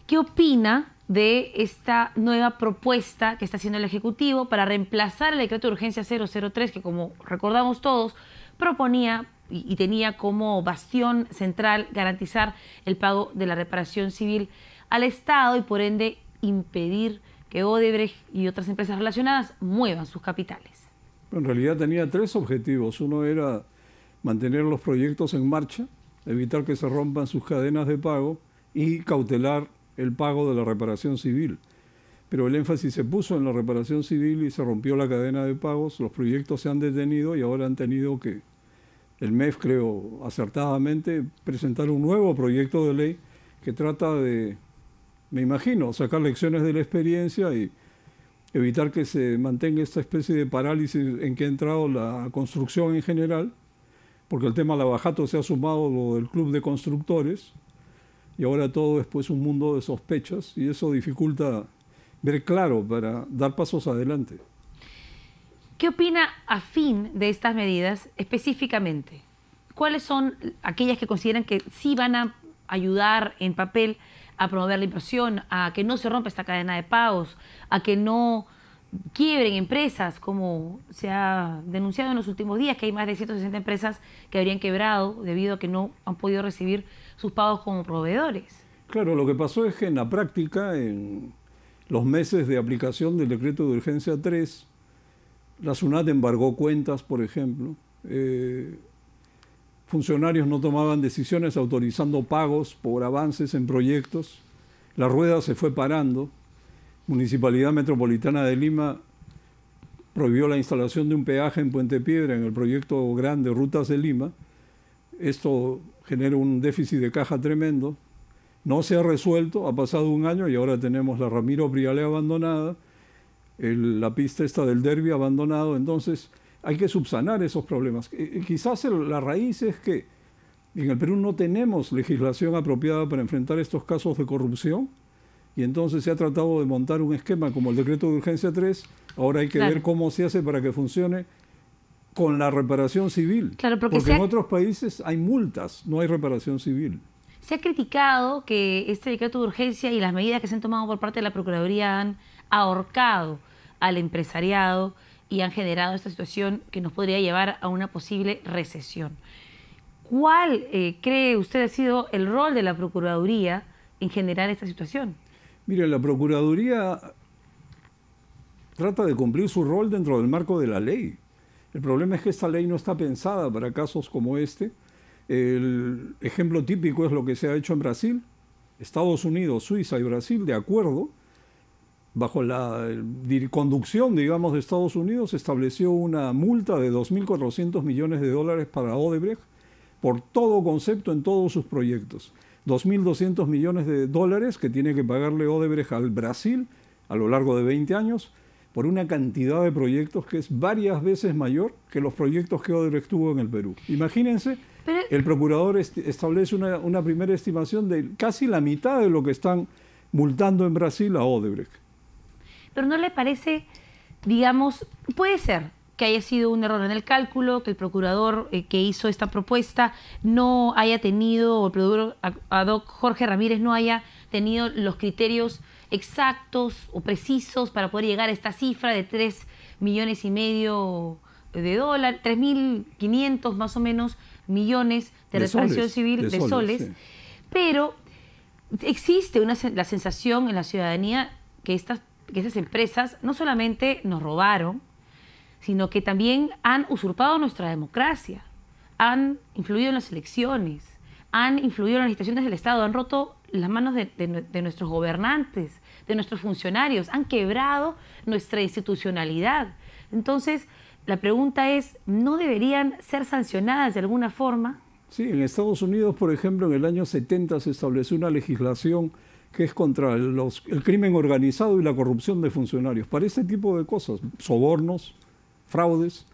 qué opina de esta nueva propuesta que está haciendo el Ejecutivo para reemplazar el decreto de urgencia 003 que, como recordamos todos, proponía y tenía como bastión central garantizar el pago de la reparación civil al Estado y por ende impedir que Odebrecht y otras empresas relacionadas muevan sus capitales. En realidad tenía tres objetivos. Uno era mantener los proyectos en marcha, evitar que se rompan sus cadenas de pago y cautelar el pago de la reparación civil. Pero el énfasis se puso en la reparación civil y se rompió la cadena de pagos, los proyectos se han detenido y ahora han tenido que, el MEF creo acertadamente, presentar un nuevo proyecto de ley que trata de, me imagino, sacar lecciones de la experiencia y evitar que se mantenga esta especie de parálisis en que ha entrado la construcción en general, porque el tema Lavajato se ha sumado lo del club de constructores y ahora todo es pues un mundo de sospechas y eso dificulta ver claro para dar pasos adelante. ¿Qué opina afín de estas medidas específicamente? ¿Cuáles son aquellas que consideran que sí van a ayudar en papel a promover la inversión, a que no se rompa esta cadena de pagos, a que no quiebren empresas, como se ha denunciado en los últimos días, que hay más de 160 empresas que habrían quebrado debido a que no han podido recibir sus pagos como proveedores? Claro, lo que pasó es que en la práctica, en los meses de aplicación del decreto de urgencia 3, la SUNAT embargó cuentas, por ejemplo. Funcionarios no tomaban decisiones autorizando pagos por avances en proyectos. La rueda se fue parando. Municipalidad Metropolitana de Lima prohibió la instalación de un peaje en Puente Piedra en el proyecto grande Rutas de Lima. Esto genera un déficit de caja tremendo. No se ha resuelto, ha pasado un año y ahora tenemos la Ramiro Brialé abandonada, la pista esta del Derby abandonado. Entonces hay que subsanar esos problemas. Quizás la raíz es que en el Perú no tenemos legislación apropiada para enfrentar estos casos de corrupción y entonces se ha tratado de montar un esquema como el decreto de urgencia 3. Ahora hay que ver cómo se hace para que funcione con la reparación civil. Claro, porque en otros países hay multas, no hay reparación civil. Se ha criticado que este decreto de urgencia y las medidas que se han tomado por parte de la Procuraduría han ahorcado al empresariado y han generado esta situación que nos podría llevar a una posible recesión. ¿Cuál cree usted ha sido el rol de la Procuraduría en generar esta situación? Mire, la Procuraduría trata de cumplir su rol dentro del marco de la ley. El problema es que esta ley no está pensada para casos como este. El ejemplo típico es lo que se ha hecho en Brasil. Estados Unidos, Suiza y Brasil, de acuerdo, bajo la conducción, digamos, de Estados Unidos, estableció una multa de 2.400 millones de dólares para Odebrecht por todo concepto en todos sus proyectos. 2.200 millones de dólares que tiene que pagarle Odebrecht al Brasil a lo largo de 20 años por una cantidad de proyectos que es varias veces mayor que los proyectos que Odebrecht tuvo en el Perú. Imagínense, el procurador establece una primera estimación de casi la mitad de lo que están multando en Brasil a Odebrecht. Pero ¿no le parece, digamos, puede ser que haya sido un error en el cálculo, que el procurador que hizo esta propuesta no haya tenido, o el procurador ad hoc Jorge Ramírez no haya tenido los criterios exactos o precisos para poder llegar a esta cifra de 3,5 millones de dólares, 3.500 más o menos millones de reparación civil de soles, sí. Pero existe la sensación en la ciudadanía que esas empresas no solamente nos robaron, sino que también han usurpado nuestra democracia, han influido en las elecciones, han influido en las instituciones del Estado, han roto las manos de nuestros gobernantes, de nuestros funcionarios, han quebrado nuestra institucionalidad. Entonces, la pregunta es, ¿no deberían ser sancionadas de alguna forma? Sí, en Estados Unidos, por ejemplo, en el año 70 se estableció una legislación que es contra el crimen organizado y la corrupción de funcionarios, para este tipo de cosas, sobornos, fraudes,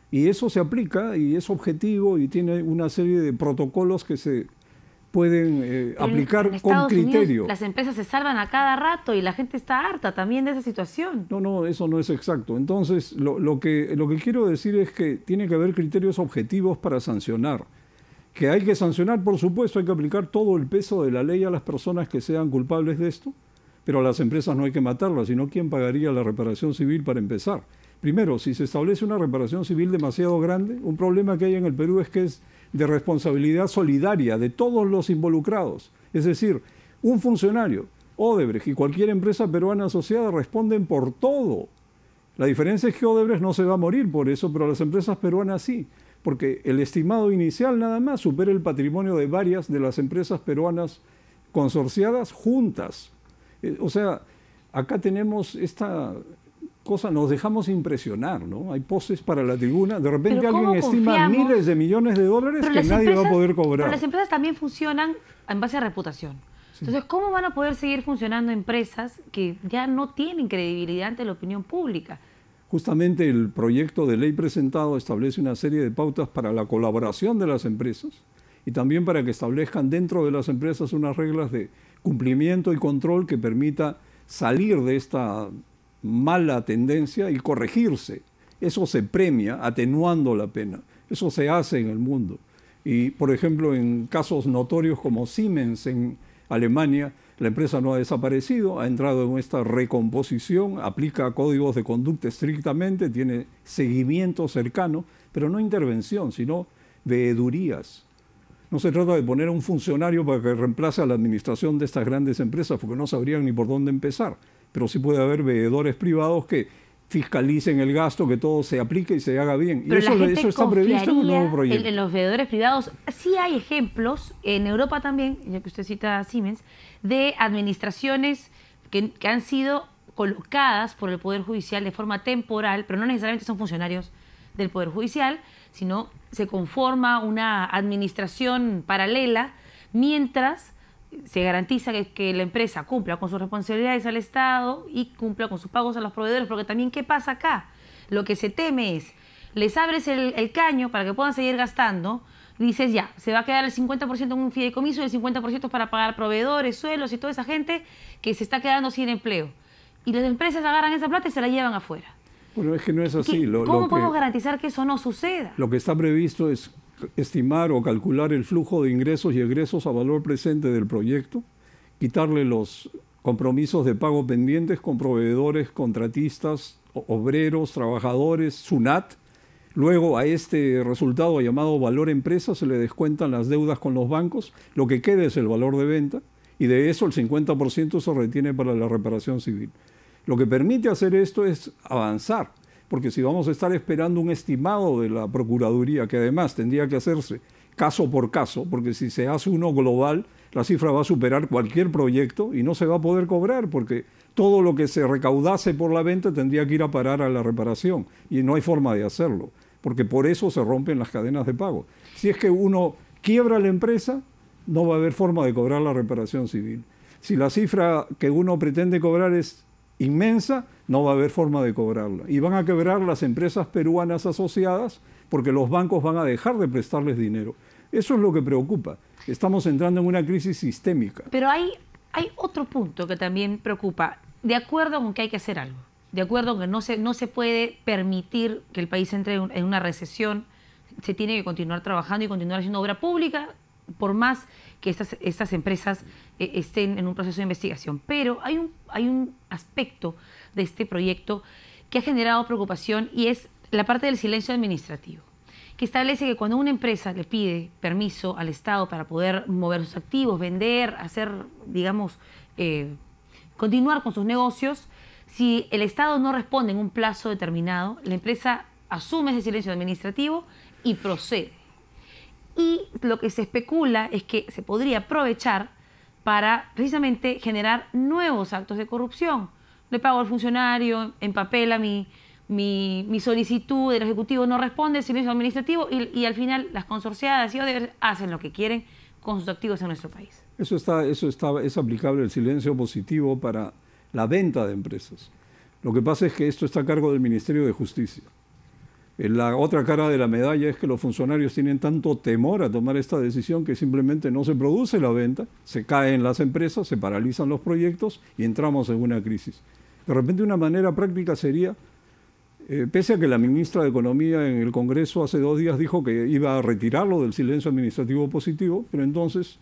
y eso se aplica y es objetivo y tiene una serie de protocolos que se pueden aplicar con criterio. Las empresas se salvan a cada rato y la gente está harta también de esa situación. No, eso no es exacto. Entonces, lo que quiero decir es que tiene que haber criterios objetivos para sancionar. Que hay que sancionar, por supuesto, hay que aplicar todo el peso de la ley a las personas que sean culpables de esto, pero a las empresas no hay que matarlas, sino ¿quién pagaría la reparación civil para empezar? Primero, si se establece una reparación civil demasiado grande, un problema que hay en el Perú es que es de responsabilidad solidaria de todos los involucrados. Es decir, un funcionario Odebrecht y cualquier empresa peruana asociada responden por todo. La diferencia es que Odebrecht no se va a morir por eso, pero las empresas peruanas sí, porque el estimado inicial nada más supera el patrimonio de varias de las empresas peruanas consorciadas juntas. O sea, acá tenemos esta cosa, nos dejamos impresionar, ¿no? Hay poses para la tribuna, de repente alguien estima miles de millones de dólares que nadie va a poder cobrar. Pero las empresas también funcionan en base a reputación. Entonces, ¿cómo van a poder seguir funcionando empresas que ya no tienen credibilidad ante la opinión pública? Justamente el proyecto de ley presentado establece una serie de pautas para la colaboración de las empresas y también para que establezcan dentro de las empresas unas reglas de cumplimiento y control que permita salir de esta mala tendencia y corregirse. Eso se premia atenuando la pena. Eso se hace en el mundo. Y, por ejemplo, en casos notorios como Siemens en Alemania, la empresa no ha desaparecido, ha entrado en esta recomposición, aplica códigos de conducta estrictamente, tiene seguimiento cercano, pero no intervención, sino veedurías. No se trata de poner a un funcionario para que reemplace a la administración de estas grandes empresas, porque no sabrían ni por dónde empezar, pero sí puede haber veedores privados que fiscalicen el gasto, que todo se aplique y se haga bien. Pero y eso está previsto en el nuevo proyecto. En los veedores privados sí hay ejemplos, en Europa también, ya que usted cita a Siemens, de administraciones que han sido colocadas por el Poder Judicial de forma temporal, pero no necesariamente son funcionarios del Poder Judicial, sino se conforma una administración paralela mientras se garantiza que la empresa cumpla con sus responsabilidades al Estado y cumpla con sus pagos a los proveedores, porque también, ¿qué pasa acá? Lo que se teme es, les abres el caño para que puedan seguir gastando, dices ya, se va a quedar el 50% en un fideicomiso y el 50% es para pagar proveedores, suelos y toda esa gente que se está quedando sin empleo. Y las empresas agarran esa plata y se la llevan afuera. Bueno, es que no es así. ¿Cómo podemos garantizar que eso no suceda? Lo que está previsto es estimar o calcular el flujo de ingresos y egresos a valor presente del proyecto, quitarle los compromisos de pago pendientes con proveedores, contratistas, obreros, trabajadores, SUNAT. Luego a este resultado llamado valor empresa se le descuentan las deudas con los bancos, lo que queda es el valor de venta y de eso el 50% se retiene para la reparación civil. Lo que permite hacer esto es avanzar, porque si vamos a estar esperando un estimado de la Procuraduría, que además tendría que hacerse caso por caso, porque si se hace uno global, la cifra va a superar cualquier proyecto y no se va a poder cobrar, porque todo lo que se recaudase por la venta tendría que ir a parar a la reparación, y no hay forma de hacerlo, porque por eso se rompen las cadenas de pago. Si es que uno quiebra la empresa, no va a haber forma de cobrar la reparación civil. Si la cifra que uno pretende cobrar es inmensa, no va a haber forma de cobrarla. Y van a quebrar las empresas peruanas asociadas porque los bancos van a dejar de prestarles dinero. Eso es lo que preocupa. Estamos entrando en una crisis sistémica. Pero hay otro punto que también preocupa. De acuerdo con que hay que hacer algo, de acuerdo con que no se puede permitir que el país entre en una recesión, se tiene que continuar trabajando y continuar haciendo obra pública, por más que estas empresas estén en un proceso de investigación. Pero hay un aspecto de este proyecto que ha generado preocupación y es la parte del silencio administrativo, que establece que cuando una empresa le pide permiso al Estado para poder mover sus activos, vender, hacer, digamos, continuar con sus negocios, si el Estado no responde en un plazo determinado, la empresa asume ese silencio administrativo y procede. Y lo que se especula es que se podría aprovechar para precisamente generar nuevos actos de corrupción. Le pago al funcionario, empapela mi solicitud, el ejecutivo no responde, el silencio administrativo y al final las consorciadas y Odebrecht hacen lo que quieren con sus activos en nuestro país. Es aplicable el silencio positivo para la venta de empresas. Lo que pasa es que esto está a cargo del Ministerio de Justicia. La otra cara de la medalla es que los funcionarios tienen tanto temor a tomar esta decisión que simplemente no se produce la venta, se caen las empresas, se paralizan los proyectos y entramos en una crisis. De repente una manera práctica sería, pese a que la ministra de Economía en el Congreso hace 2 días dijo que iba a retirarlo del silencio administrativo positivo, pero entonces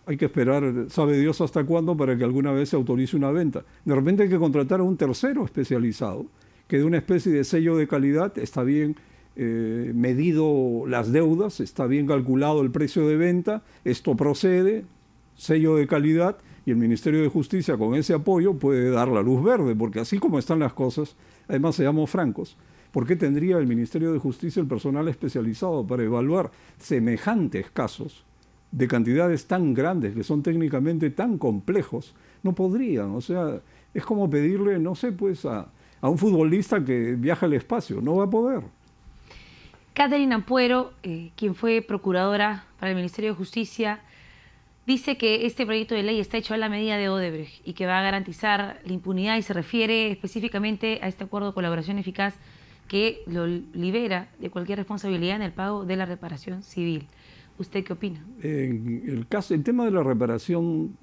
hay que esperar, sabe Dios hasta cuándo, para que alguna vez se autorice una venta. De repente hay que contratar a un tercero especializado que de una especie de sello de calidad, está bien medido las deudas, está bien calculado el precio de venta, esto procede, sello de calidad, y el Ministerio de Justicia con ese apoyo puede dar la luz verde, porque así como están las cosas, además seamos francos, ¿por qué tendría el Ministerio de Justicia el personal especializado para evaluar semejantes casos de cantidades tan grandes, que son técnicamente tan complejos? No podrían, o sea, es como pedirle, no sé, pues a un futbolista que viaja al espacio, no va a poder. Catherine Ampuero, quien fue procuradora para el Ministerio de Justicia, dice que este proyecto de ley está hecho a la medida de Odebrecht y que va a garantizar la impunidad, y se refiere específicamente a este acuerdo de colaboración eficaz que lo libera de cualquier responsabilidad en el pago de la reparación civil. ¿Usted qué opina? El tema de la reparación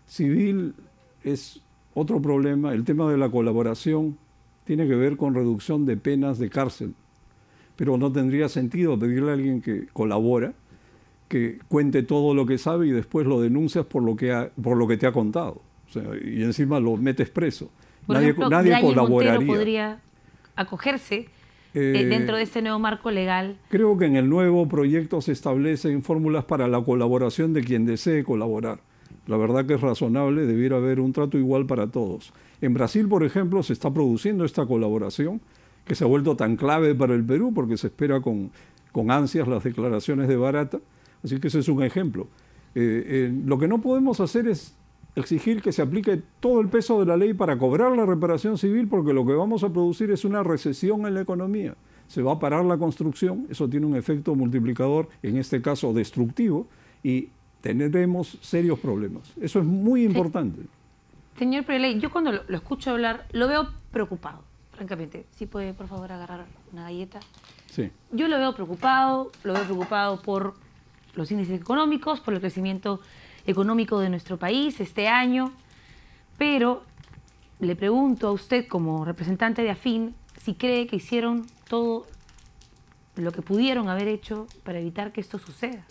civil es otro problema. El tema de la colaboración tiene que ver con reducción de penas de cárcel, pero no tendría sentido pedirle a alguien que colabora que cuente todo lo que sabe y después lo denuncias por lo que te ha contado. O sea, y encima lo metes preso. Por ejemplo, nadie colaboraría. Montero podría acogerse dentro de este nuevo marco legal. Creo que en el nuevo proyecto se establecen fórmulas para la colaboración de quien desee colaborar. La verdad que es razonable, debiera haber un trato igual para todos. En Brasil, por ejemplo, se está produciendo esta colaboración que se ha vuelto tan clave para el Perú porque se espera con ansias las declaraciones de Barata. Así que ese es un ejemplo. Lo que no podemos hacer es exigir que se aplique todo el peso de la ley para cobrar la reparación civil, porque lo que vamos a producir es una recesión en la economía. Se va a parar la construcción, eso tiene un efecto multiplicador, en este caso destructivo, y tendremos serios problemas. Eso es muy importante. Señor Preley, yo cuando lo escucho hablar, lo veo preocupado, francamente. ¿Sí puede, por favor, agarrar una galleta? Sí. Yo lo veo preocupado por los índices económicos, por el crecimiento económico de nuestro país este año, pero le pregunto a usted como representante de AFIN si cree que hicieron todo lo que pudieron haber hecho para evitar que esto suceda.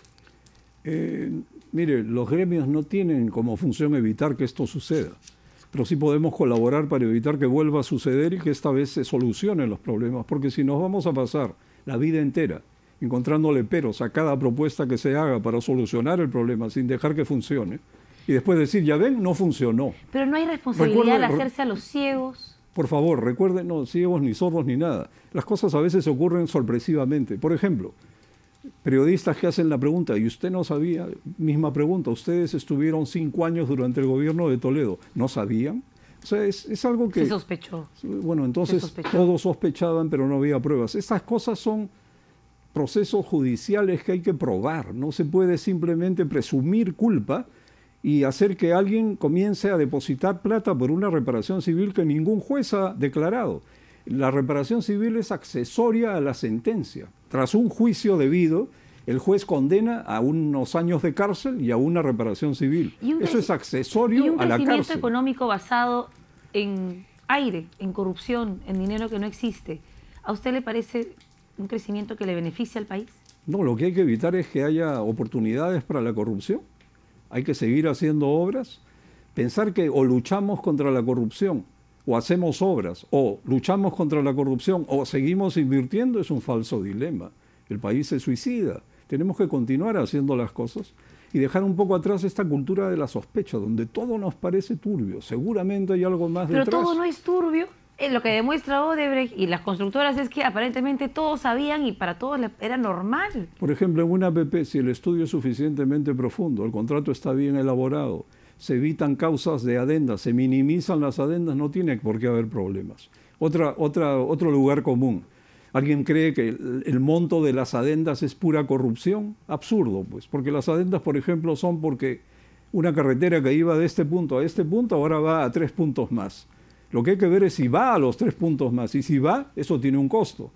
Mire, los gremios no tienen como función evitar que esto suceda, pero sí podemos colaborar para evitar que vuelva a suceder y que esta vez se solucionen los problemas, porque si nos vamos a pasar la vida entera encontrándole peros a cada propuesta que se haga para solucionar el problema sin dejar que funcione, y después decir, ya ven, no funcionó. Pero no hay responsabilidad al hacerse a los ciegos. Por favor, recuerden, no ciegos ni sordos ni nada. Las cosas a veces ocurren sorpresivamente. Por ejemplo, periodistas que hacen la pregunta, y usted no sabía, misma pregunta, ustedes estuvieron 5 años durante el gobierno de Toledo, ¿no sabían? O sea, es algo que... Se sospechó. Bueno, entonces todos sospechaban, pero no había pruebas. Estas cosas son procesos judiciales que hay que probar. No se puede simplemente presumir culpa y hacer que alguien comience a depositar plata por una reparación civil que ningún juez ha declarado. La reparación civil es accesoria a la sentencia. Tras un juicio debido, el juez condena a unos años de cárcel y a una reparación civil. Eso es accesorio a la cárcel. Y un crecimiento económico basado en aire, en corrupción, en dinero que no existe. ¿A usted le parece un crecimiento que le beneficia al país? No, lo que hay que evitar es que haya oportunidades para la corrupción. Hay que seguir haciendo obras. Pensar que o luchamos contra la corrupción o hacemos obras, o luchamos contra la corrupción o seguimos invirtiendo, es un falso dilema. El país se suicida. Tenemos que continuar haciendo las cosas y dejar un poco atrás esta cultura de la sospecha, donde todo nos parece turbio. Seguramente hay algo más detrás. Pero todo no es turbio. Lo que demuestra Odebrecht y las constructoras es que aparentemente todos sabían y para todos era normal. Por ejemplo, en una APP, si el estudio es suficientemente profundo, el contrato está bien elaborado, se evitan causas de adendas, se minimizan las adendas, no tiene por qué haber problemas. Otro lugar común. ¿Alguien cree que el monto de las adendas es pura corrupción? Absurdo, pues, porque las adendas, por ejemplo, son porque una carretera que iba de este punto a este punto ahora va a 3 puntos más. Lo que hay que ver es si va a los 3 puntos más, y si va, eso tiene un costo.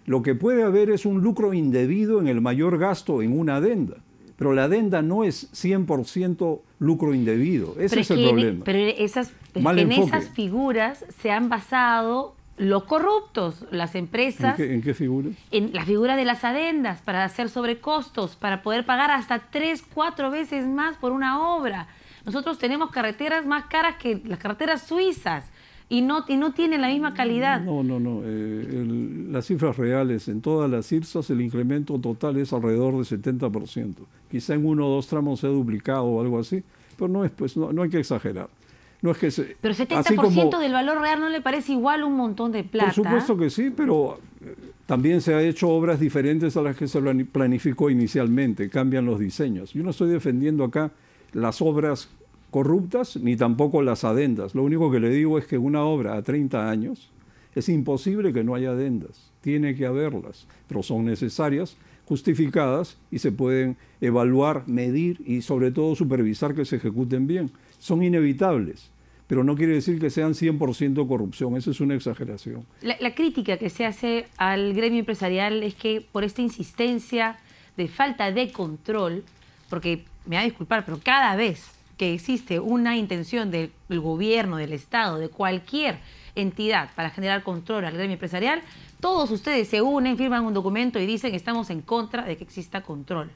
Lo que puede haber es un lucro indebido en el mayor gasto en una adenda, pero la adenda no es 100% lucro indebido, ese es el problema. Pero en esas figuras se han basado los corruptos, las empresas. ¿En qué figuras? En la figura de las adendas, para hacer sobrecostos, para poder pagar hasta 3, 4 veces más por una obra. Nosotros tenemos carreteras más caras que las carreteras suizas. Y no tienen la misma calidad. No. Las cifras reales, en todas las IRSAs el incremento total es alrededor del 70%. Quizá en 1 o 2 tramos se ha duplicado o algo así, pero no es, pues, no hay que exagerar. No es que pero 70% del valor real no le parece igual un montón de plata. Por supuesto que sí, pero también se ha hecho obras diferentes a las que se planificó inicialmente, cambian los diseños. Yo no estoy defendiendo acá las obras corruptas ni tampoco las adendas. Lo único que le digo es que una obra a 30 años es imposible que no haya adendas. Tiene que haberlas, pero son necesarias, justificadas y se pueden evaluar, medir y sobre todo supervisar que se ejecuten bien. Son inevitables, pero no quiere decir que sean 100% corrupción. Eso es una exageración. La crítica que se hace al gremio empresarial es que por esta insistencia de falta de control, porque me va a disculpar, pero cada vez que existe una intención del gobierno, del Estado, de cualquier entidad para generar control al gremio empresarial, todos ustedes se unen, firman un documento y dicen que estamos en contra de que exista control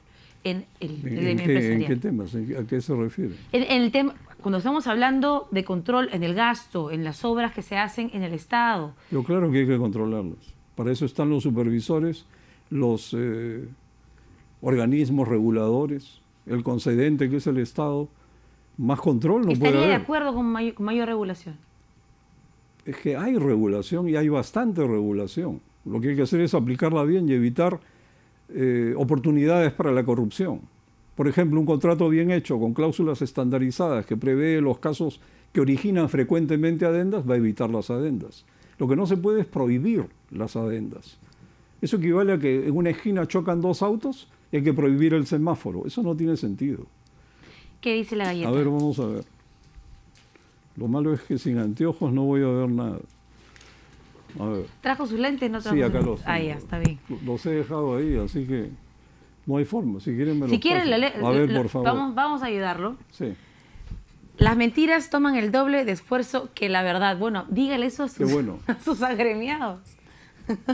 en el gremio empresarial. ¿En qué temas? ¿A qué se refiere? En el tema, cuando estamos hablando de control en el gasto, en las obras que se hacen en el Estado. Pero claro que hay que controlarlas. Para eso están los supervisores, los organismos reguladores, el concedente que es el Estado. Más control no puede haber. ¿Estaría de acuerdo con mayor regulación? Es que hay regulación y hay bastante regulación. Lo que hay que hacer es aplicarla bien y evitar oportunidades para la corrupción. Por ejemplo, un contrato bien hecho con cláusulas estandarizadas que prevé los casos que originan frecuentemente adendas va a evitar las adendas. Lo que no se puede es prohibir las adendas. Eso equivale a que en una esquina chocan dos autos y hay que prohibir el semáforo. Eso no tiene sentido. ¿Qué dice la galleta? A ver, vamos a ver. Lo malo es que sin anteojos no voy a ver nada. A ver. ¿Trajo sus lentes? No trajo Sí, acá sus... los tengo. Ah, ya, está bien. Los he dejado ahí, así que no hay forma. Si quieren me los Si quieren, pasan. A ver, por favor. vamos a ayudarlo. Sí. Las mentiras toman el doble de esfuerzo que la verdad. Bueno, dígale eso a sus, Qué bueno. a sus agremiados.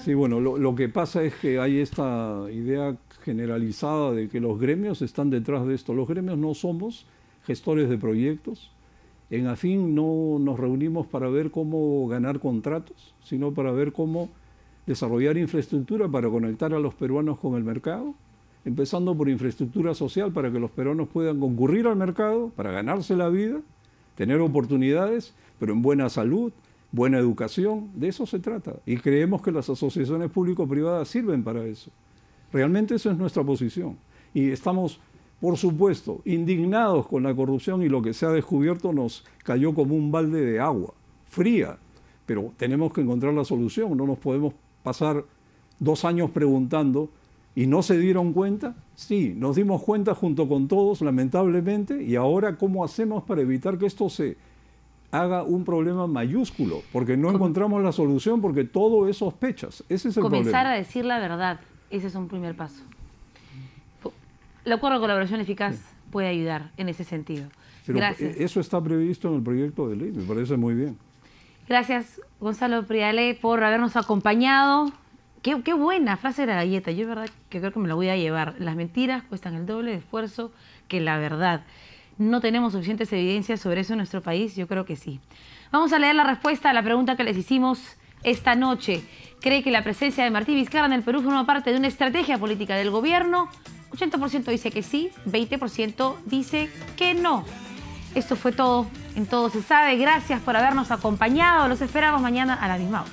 Sí, bueno, lo que pasa es que hay esta idea generalizada de que los gremios están detrás de esto. Los gremios no somos gestores de proyectos. En AFIN no nos reunimos para ver cómo ganar contratos, sino para ver cómo desarrollar infraestructura para conectar a los peruanos con el mercado, empezando por infraestructura social para que los peruanos puedan concurrir al mercado, para ganarse la vida, tener oportunidades, pero en buena salud, buena educación. De eso se trata. Y creemos que las asociaciones público-privadas sirven para eso. Realmente esa es nuestra posición. Y estamos, por supuesto, indignados con la corrupción, y lo que se ha descubierto nos cayó como un balde de agua fría. Pero tenemos que encontrar la solución. No nos podemos pasar 2 años preguntando y no se dieron cuenta. Sí, nos dimos cuenta junto con todos, lamentablemente, y ahora ¿cómo hacemos para evitar que esto se haga un problema mayúsculo? Porque no encontramos la solución, porque todo es sospechas. Ese es el problema. Comenzar a decir la verdad. Ese es un primer paso. El acuerdo de colaboración eficaz puede ayudar en ese sentido. Pero gracias. Eso está previsto en el proyecto de ley, me parece muy bien. Gracias, Gonzalo Priale, por habernos acompañado. Qué buena frase de la galleta. Yo, verdad, que creo que me la voy a llevar. Las mentiras cuestan el doble de esfuerzo que la verdad. ¿No tenemos suficientes evidencias sobre eso en nuestro país? Yo creo que sí. Vamos a leer la respuesta a la pregunta que les hicimos esta noche. ¿Cree que la presencia de Martí Vizcarra en el Perú forma parte de una estrategia política del gobierno? 80% dice que sí, 20% dice que no. Esto fue todo en Todo Se Sabe. Gracias por habernos acompañado. Los esperamos mañana a la misma hora.